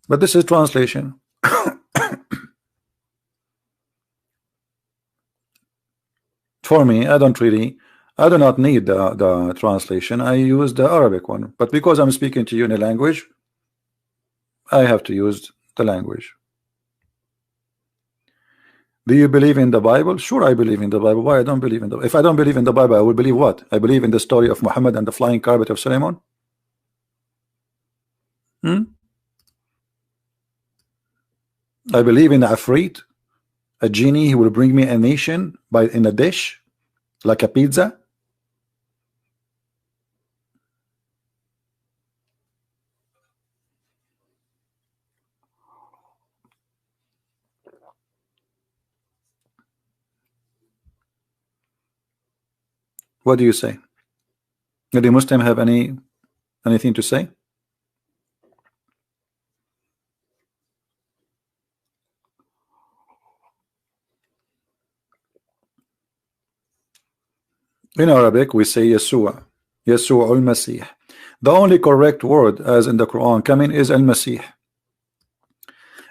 But this is translation. For me, I do not need the translation. I use the Arabic one. But because I'm speaking to you in a language, I have to use the language. Do you believe in the Bible? Sure, I believe in the Bible. Why I don't believe in the Bible? If I don't believe in the Bible, I will believe what? I believe in the story of Muhammad and the flying carpet of Solomon. I believe in Afrit, a genie who will bring me a nation in a dish, like a pizza. What do you say? Did the Muslim have anything to say? In Arabic, we say Yeshua, Yeshua al-Masih. The only correct word, as in the Quran coming, is al-Masih.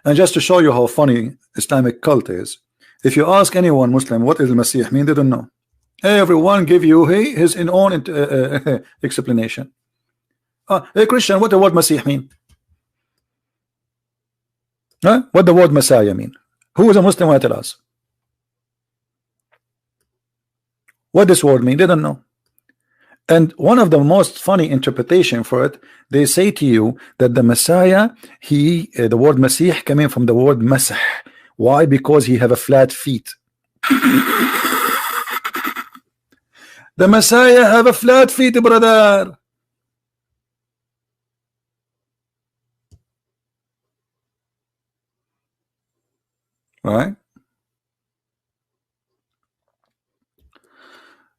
And just to show you how funny Islamic cult is, if you ask anyone Muslim what is al-Masih mean, they don't know. Everyone give you his own explanation. Hey Christian, what the word Masih mean? Huh? What the word Messiah mean? Who is a Muslim who tell us? What this word mean? They don't know. And one of the most funny interpretation for it, they say to you that the Messiah, the word Masih coming from the word Masah. Why? Because he have a flat feet. The Messiah have a flat feet, brother. Right?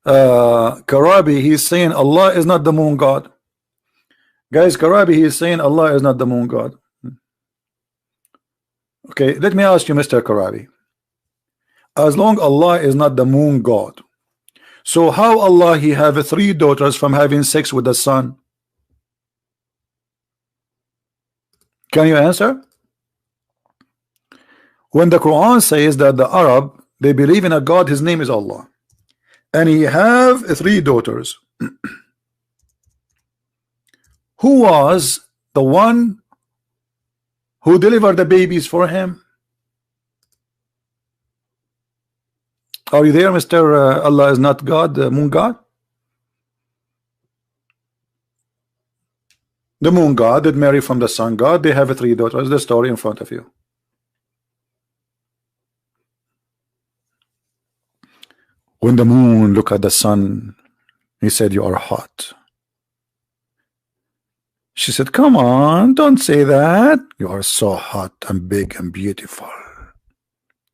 Karabi, he's saying Allah is not the moon god. Guys, Karabi, he is saying Allah is not the moon god. Okay, let me ask you, Mr. Karabi. As long Allah is not the moon god, so how Allah he have 3 daughters from having sex with the sun? Can you answer? When the Quran says that the Arab, they believe in a God, his name is Allah, and he have 3 daughters. Who was the one who delivered the babies for him? Are you there, Mr. Allah is not God, the moon god? The moon god did marry from the sun god. They have 3 daughters. The story in front of you. When the moon looked at the sun, he said, "You are hot." She said, "Come on, don't say that. You are so hot and big and beautiful."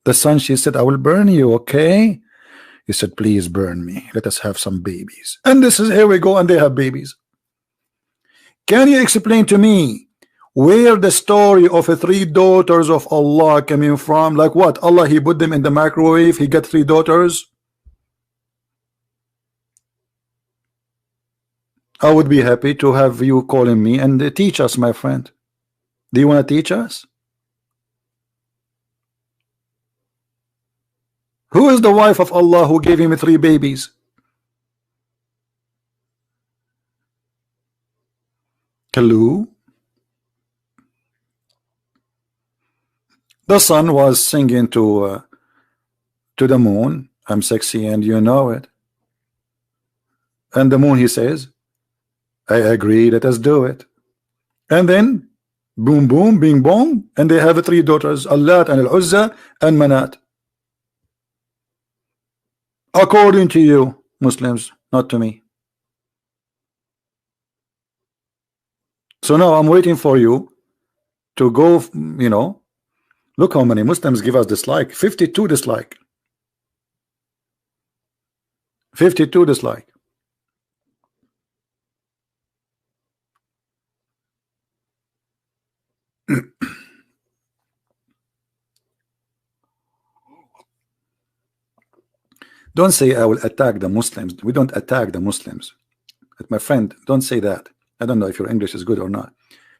The sun, she said, "I will burn you, okay?" He said, "Please burn me. Let us have some babies." And this is, here we go, and they have babies. Can you explain to me where the story of the 3 daughters of Allah coming from? Like what? Allah, he put them in the microwave, he got 3 daughters? I would be happy to have you calling me and teach us, my friend. Do you want to teach us? Who is the wife of Allah who gave him 3 babies? Hello? The sun was singing to the moon, "I'm sexy and you know it." And the moon, he says, "I agree, let us do it." And then boom boom bing bong, and they have 3 daughters, Allat and Al-Uzza and Manat. According to you Muslims, not to me. So now I'm waiting for you to go, you know. Look how many Muslims give us dislike. 52 dislike. 52 dislike. Don't say I will attack the Muslims. We don't attack the Muslims. My friend, don't say that. I don't know if your English is good or not.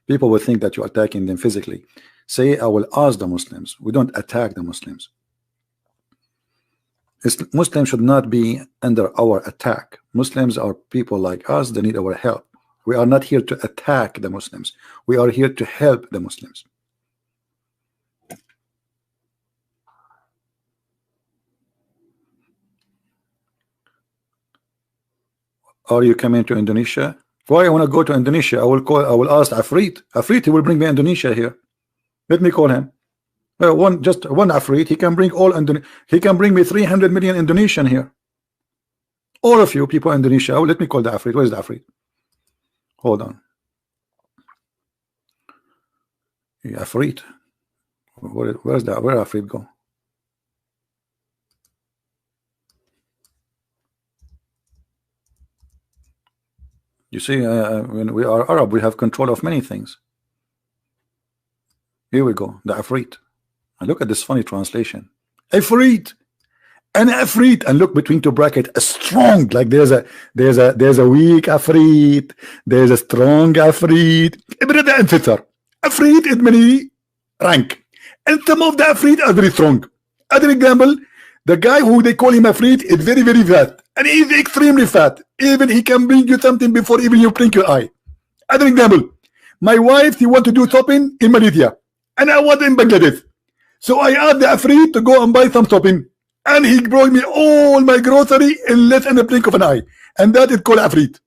People will think that you're attacking them physically. Say I will ask the Muslims. We don't attack the Muslims. Muslims should not be under our attack. Muslims are people like us. They need our help. We are not here to attack the Muslims. We are here to help the Muslims. Are you coming to Indonesia? Why I want to go to Indonesia? I will ask Afrit. Afrit, he will bring me Indonesia here. Let me call him. Just one Afrit, he can bring all he can bring me 300 million Indonesian here. All of you people in Indonesia. Oh, let me call the Afrit. Where's the Afrit? Hold on. Yeah, Afrit. Where's that? Where Afrit go? You see, when we are Arab, we have control of many things. Here we go, the Afrit. And look at this funny translation. Afrit, An Afrit, and look between two brackets, a strong, like there's a weak Afrit, there's a strong Afrit. Ibrada and Fitr. Afrit is many rank, and some of the Afrit are very strong. Other example, the guy who they call him Afrit is very, very fat, and he is extremely fat. Even he can bring you something before even you blink your eye. Other example, my wife, she want to do shopping in Malaysia, and I was in Bangladesh. So I asked the Afrit to go and buy some shopping, and he brought me all my grocery in less than a blink of an eye, and that is called Afrit.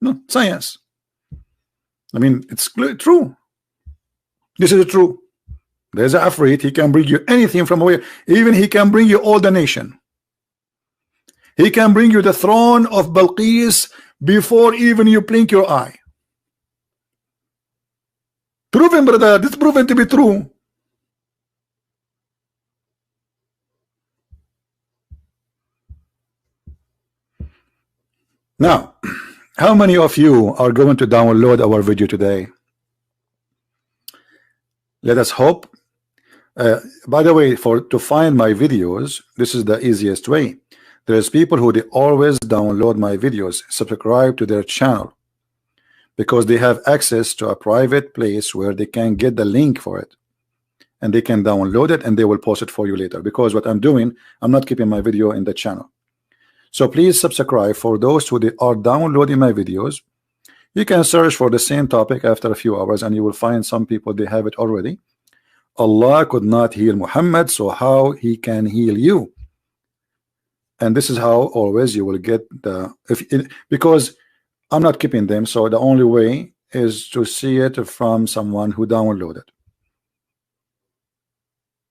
No science. I mean, it's true. This is true. There's an Afrit. He can bring you anything from away. Even he can bring you all the nation. He can bring you the throne of Balqis before even you blink your eye. Proven, brother. This is proven to be true. Now, how many of you are going to download our video today? Let us hope. By the way, to find my videos, this is the easiest way. There's people who they always download my videos, subscribe to their channel, because they have access to a private place where they can get the link for it, and they can download it, and they will post it for you later. Because what I'm doing, I'm not keeping my video in the channel. So please subscribe. For those who they are downloading my videos, you can search for the same topic after a few hours, and you will find some people they have it already. Allah could not heal Muhammad, so how he can heal you? And this is how always you will get the because I'm not keeping them, so the only way is to see it from someone who downloaded.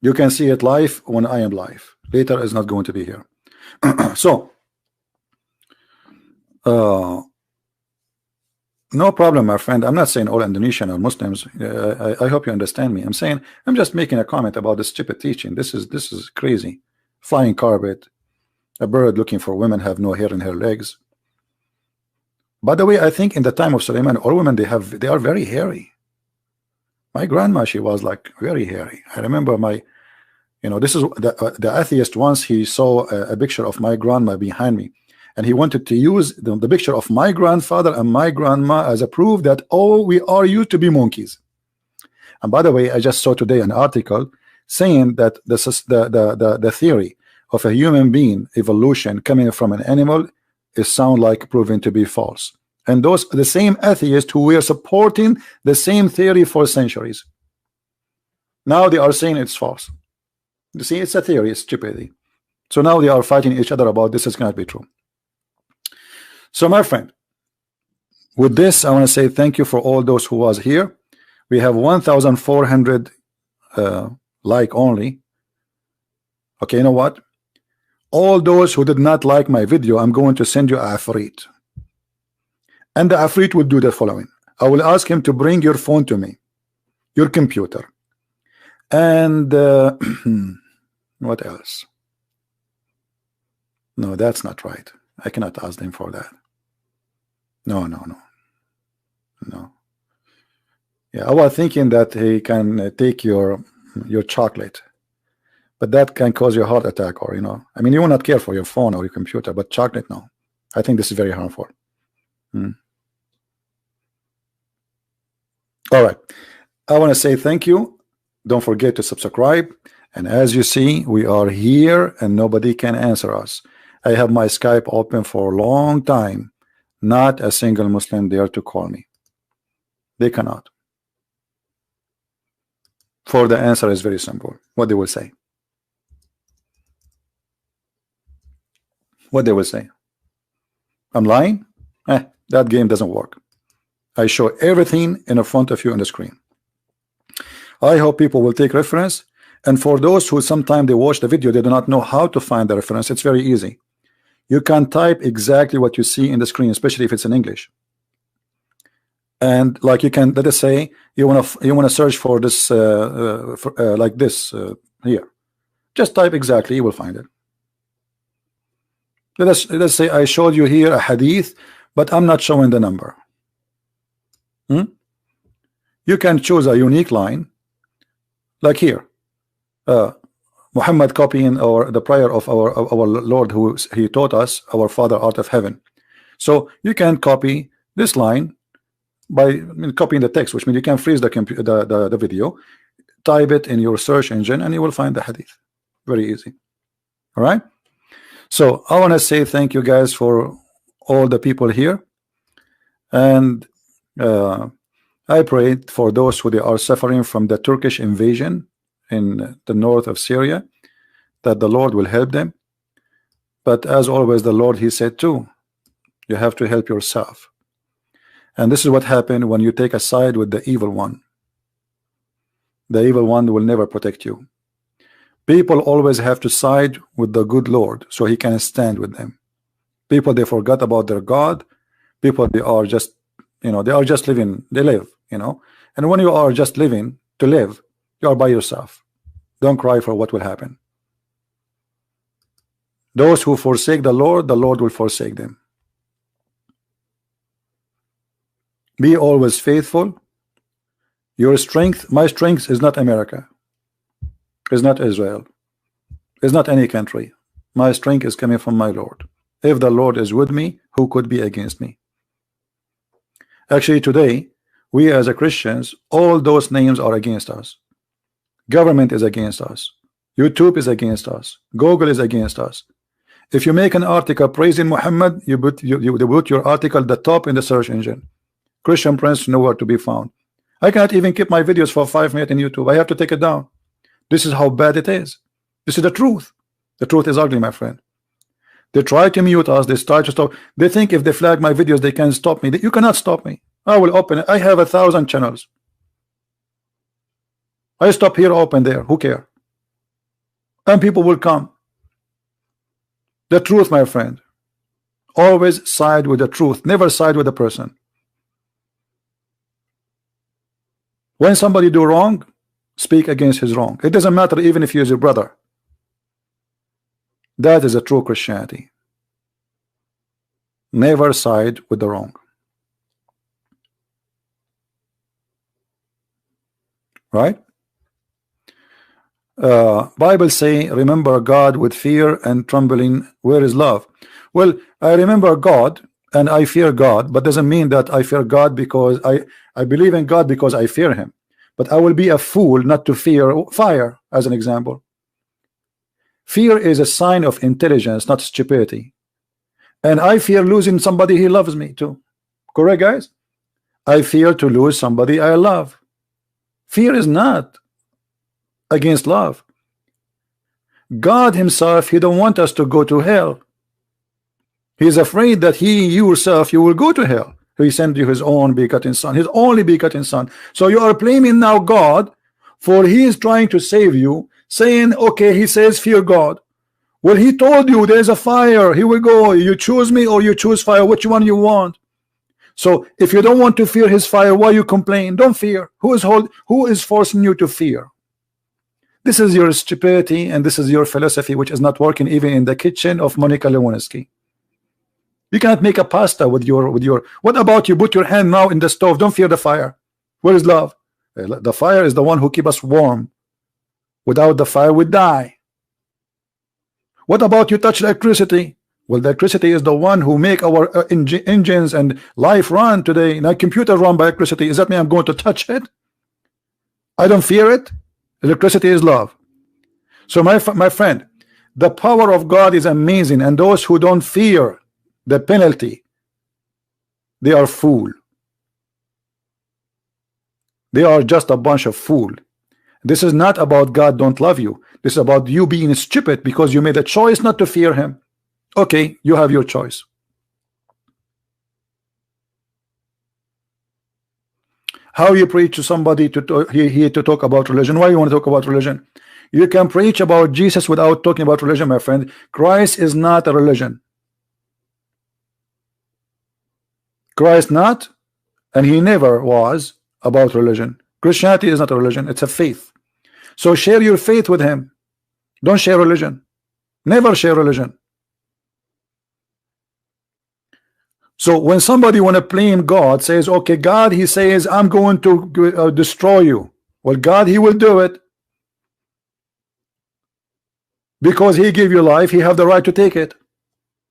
You can see it live when I am live. Later is not going to be here. So no problem, my friend. I'm not saying all Indonesian or Muslims. I hope you understand me. I'm saying I'm just making a comment about this stupid teaching. This is crazy. Flying carpet, a bird looking for women have no hair in her legs. By the way, I think in the time of Suleiman, all women they are very hairy. My grandma, she was like very hairy. I remember this is the atheist once. He saw a picture of my grandma behind me, and he wanted to use the picture of my grandfather and my grandma as a proof that we are used to be monkeys. And by the way, I just saw today an article saying that the theory of a human being evolution coming from an animal is sound like proven to be false. And those the same atheists who were supporting the same theory for centuries, now they are saying it's false. You see, it's a theory, it's stupidity. So now they are fighting each other about this is going to be true. So my friend, with this, I want to say thank you for all those who was here. We have 1,400 like only. Okay, you know what? All those who did not like my video, I'm going to send you a Afrit. And the Afrit will do the following. I will ask him to bring your phone to me, your computer. And what else? No, that's not right. I cannot ask them for that. No. Yeah, I was thinking that he can take your chocolate, but that can cause you a heart attack, or I mean, you will not care for your phone or your computer, but chocolate, no. I think this is very harmful. All right, I want to say thank you. Don't forget to subscribe. And as you see, we are here and nobody can answer us. I have my Skype open for a long time. Not a single Muslim dare to call me. They cannot. For the answer is very simple. What they will say. What they will say. I'm lying? That game doesn't work. I show everything in front of you on the screen. I hope people will take reference. And for those who sometimes they watch the video, they do not know how to find the reference. It's very easy. You can type exactly what you see in the screen, especially if it's in English. And like you can, let us say you want to search for this like this here. Just type exactly, you will find it. Let's say I showed you here a hadith, but I'm not showing the number. You can choose a unique line, like here. Muhammad copying the prayer of our Lord, who he taught us, our Father art of heaven. So you can copy this line by copying the text, which means you can freeze the video, type it in your search engine, and you will find the hadith. Very easy. All right. So I want to say thank you guys for all the people here, and I pray for those who they are suffering from the Turkish invasion in the north of Syria, that the Lord will help them. But as always, the Lord, he said too, you have to help yourself. And this is what happened when you take a side with the evil one. The evil one will never protect you. People always have to side with the good Lord so he can stand with them. People, they forgot about their God. People, they are just, they are just living, they live, and when you are just living to live, you are by yourself. Don't cry for what will happen. Those who forsake the Lord will forsake them. Be always faithful. Your strength, my strength, is not America, is not Israel, is not any country. My strength is coming from my Lord. If the Lord is with me, who could be against me? Actually, today, we as a Christians, all those names are against us. Government is against us. YouTube is against us. Google is against us. If you make an article praising Muhammad, you put your article at the top in the search engine. Christian Prince nowhere to be found. I cannot even keep my videos for 5 minutes in YouTube. I have to take it down. This is how bad it is. This is the truth. The truth is ugly, my friend. They try to mute us. They try to stop. They think if they flag my videos, they can stop me. You cannot stop me. I will open it. I have 1,000 channels. I stop here, open there. Who cares? And people will come. The truth, my friend. Always side with the truth. Never side with the person. When somebody do wrong, speak against his wrong. It doesn't matter even if he is your brother. That is a true Christianity. Never side with the wrong. Right? Bible say, remember God with fear and trembling. Where is love? Well, I remember God and I fear God, but doesn't mean that I fear God because I believe in God because I fear him. But I will be a fool not to fear fire, as an example. Fear is a sign of intelligence, not stupidity. And I fear losing somebody who loves me too. Correct, guys? I fear to lose somebody I love. Fear is not against love. God himself, he don't want us to go to hell. He is afraid that you will go to hell. He sent you his own begotten son, his only begotten son. So you are blaming now God for he is trying to save you, saying, okay, he says fear God. Well, he told you there's a fire. Here we go. You choose me or you choose fire. Which one you want? So if you don't want to fear his fire, why you complain? Don't fear. Who is forcing you to fear? This is your stupidity and this is your philosophy, which is not working even in the kitchen of Monica Lewinsky. You cannot make a pasta with your. What about you put your hand now in the stove? Don't fear the fire. Where is love? The fire is the one who keeps us warm. Without the fire, we die. What about you touch electricity? Well, the electricity is the one who make our engines and life run today. Now, computer run by electricity. Does that mean I'm going to touch it? I don't fear it. Electricity is love. So my friend, the power of God is amazing, and those who don't fear the penalty, they are fool. They are just a bunch of fool. This is not about God don't love you. This is about you being stupid because you made a choice not to fear him. Okay, you have your choice. How you preach to somebody to talk about religion? Why you want to talk about religion? You can preach about Jesus without talking about religion, my friend. Christ is not a religion. Christ not, and he never was about religion. Christianity is not a religion, it's a faith. So share your faith with him. Don't share religion. Never share religion. So when somebody want to blame God, says, okay, God, he says, I'm going to destroy you. Well, God, he will do it. Because he gave you life, he have the right to take it.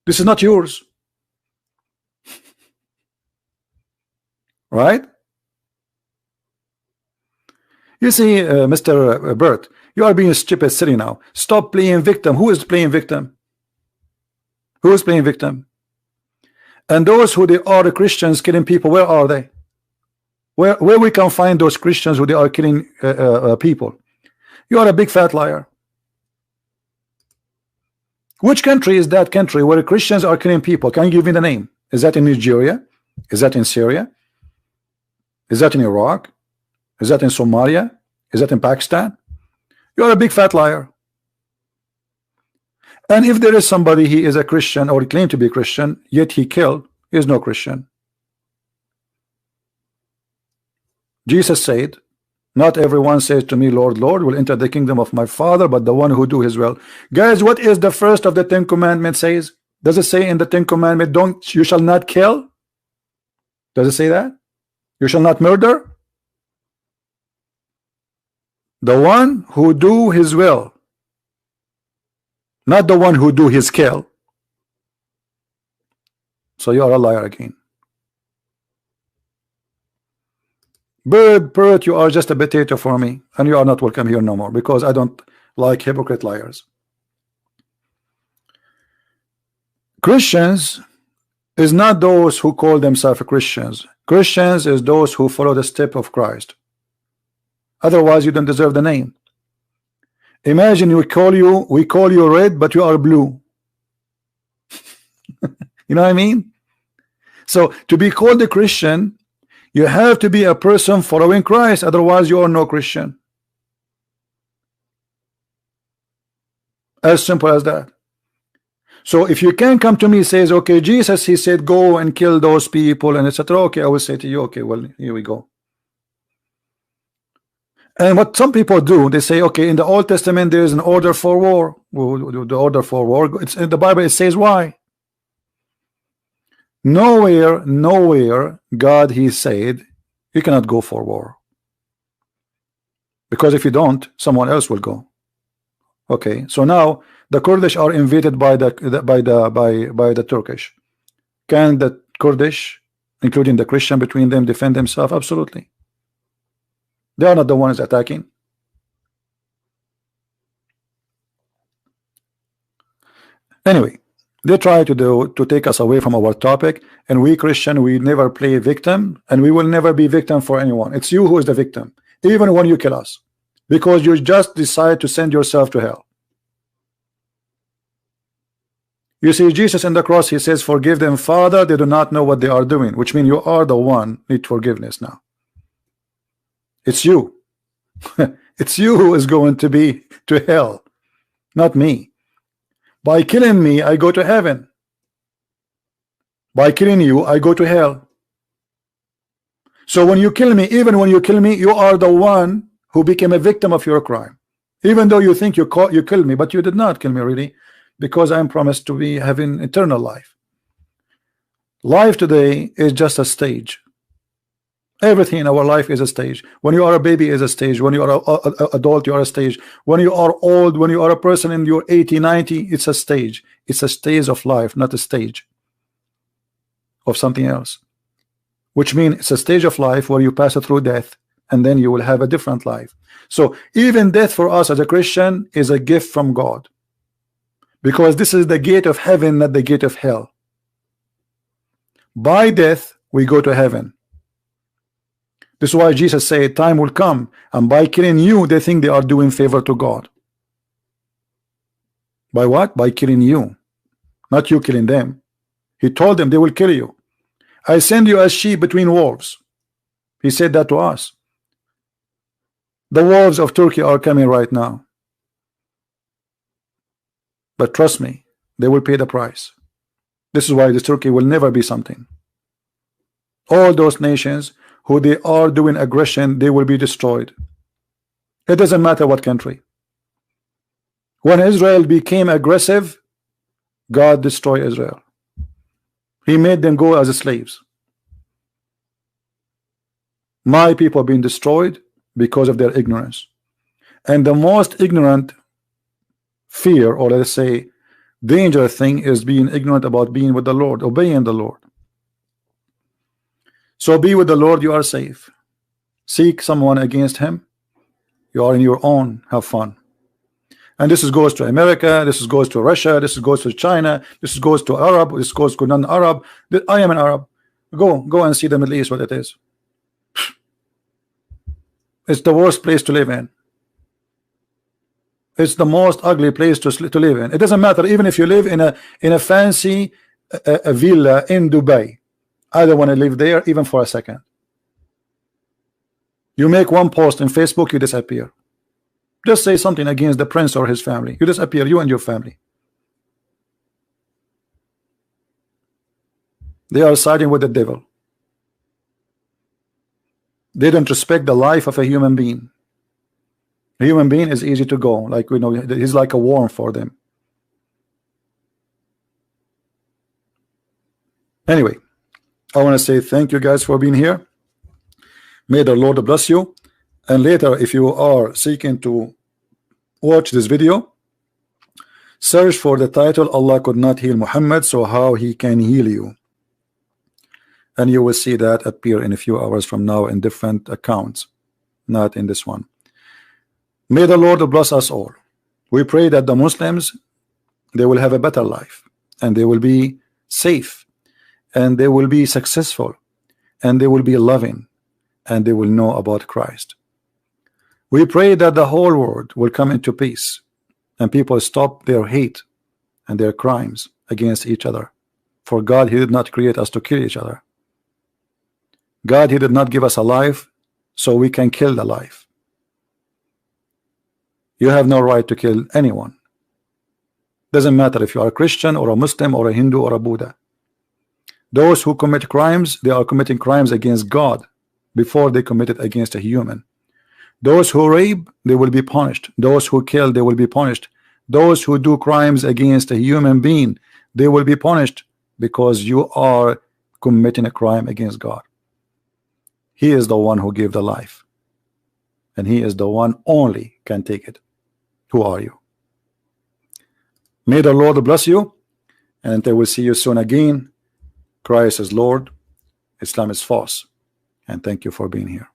This is not yours. Right? You see, Mr. Bert, you are being stupid silly now. Stop playing victim. Who is playing victim? Who is playing victim? And those who they are Christians killing people, where are they? Where we can find those Christians who they are killing people? You are a big fat liar. Which country is that country where Christians are killing people? Can you give me the name? Is that in Nigeria? Is that in Syria? Is that in Iraq? Is that in Somalia? Is that in Pakistan? You are a big fat liar. And if there is somebody, he is a Christian or claim to be a Christian, yet he killed, he is no Christian. Jesus said, not everyone says to me, Lord, Lord, will enter the kingdom of my Father, but the one who do his will. Guys, what is the first of the 10 commandments says? Does it say in the 10 commandments, you shall not kill? Does it say that? You shall not murder? The one who do his will, not the one who do his kill. So you are a liar again. Bert, you are just a potato for me, and you are not welcome here no more, because I don't like hypocrite liars. Christians is not those who call themselves Christians. Christians is those who follow the step of Christ. Otherwise, you don't deserve the name. Imagine we call you red, but you are blue. You know what I mean? So to be called a Christian, you have to be a person following Christ. Otherwise, you are no Christian. As simple as that. So if you can come to me, says, okay, Jesus, he said, go and kill those people, and etc. Okay, I will say to you, okay, well, here we go. And what some people do, they say, okay, in the Old Testament there is an order for war. The order for war, it's in the Bible. It says why? Nowhere God he said you cannot go for war, because if you don't, someone else will go. Okay, so now the Kurdish are invaded by the Turkish. Can the Kurdish, including the Christian between them, defend themselves? Absolutely. They are not the ones attacking. Anyway, they try to take us away from our topic, and we Christian, we never play victim, and we will never be victim for anyone. It's you who is the victim, even when you kill us, because you just decide to send yourself to hell. You see, Jesus in the cross, he says, forgive them, Father, they do not know what they are doing, which means you are the one need forgiveness now. It's you. It's you who is going to be to hell, not me. By killing me, I go to heaven. By killing you, I go to hell. So when you kill me, even when you kill me, you are the one who became a victim of your crime. Even though you think you killed me, but you did not kill me really, because I am promised to be having eternal life. Life today is just a stage. Everything in our life is a stage. When you are a baby is a stage. When you are an adult, you are a stage. When you are old, when you are a person in your 80, 90, it's a stage. It's a stage of life, not a stage of something else. Which means it's a stage of life where you pass through death, and then you will have a different life. So even death for us as a Christian is a gift from God, because this is the gate of heaven, not the gate of hell. By death we go to heaven. This is why Jesus said time will come, and by killing you they think they are doing favor to God. By what? By killing you, not you killing them. He told them they will kill you. I send you as sheep between wolves. He said that to us. The wolves of Turkey are coming right now, but trust me, they will pay the price. This is why this Turkey will never be something. All those nations who they are doing aggression, they will be destroyed. It doesn't matter what country. When Israel became aggressive, God destroyed Israel. He made them go as slaves. My people being destroyed because of their ignorance. And the most ignorant fear, or let's say dangerous thing, is being ignorant about being with the Lord, obeying the Lord. So be with the Lord, you are safe. Seek someone against him, you are in your own, have fun. And this goes to America, this goes to Russia, this goes to China, this goes to Arab, this goes to non-Arab. I am an Arab. Go and see the Middle East, what it is. It's the worst place to live in. It's the most ugly place to live in. It doesn't matter even if you live in a fancy a villa in Dubai. I don't want to live there even for a second. You make one post in Facebook, you disappear. Just say something against the prince or his family, you disappear, you and your family. They are siding with the devil. They don't respect the life of a human being. A human being is easy to go, like we know, he's like a worm for them. Anyway, I want to say thank you guys for being here. May the Lord bless you. And later, if you are seeking to watch this video, search for the title Allah could not heal Muhammad, so how he can heal you. And you will see that appear in a few hours from now in different accounts, not in this one. May the Lord bless us all. We pray that the Muslims, they will have a better life, and they will be safe, and they will be successful, and they will be loving, and they will know about Christ. We pray that the whole world will come into peace, and people stop their hate and their crimes against each other. For God, He did not create us to kill each other. God, He did not give us a life so we can kill the life. You have no right to kill anyone. Doesn't matter if you are a Christian or a Muslim or a Hindu or a Buddha. Those who commit crimes, they are committing crimes against God before they commit it against a human. Those who rape, they will be punished. Those who kill, they will be punished. Those who do crimes against a human being, they will be punished, because you are committing a crime against God. He is the one who gave the life, and He is the one only can take it. Who are you? May the Lord bless you, and I will see you soon again. Christ is Lord, Islam is false, and thank you for being here.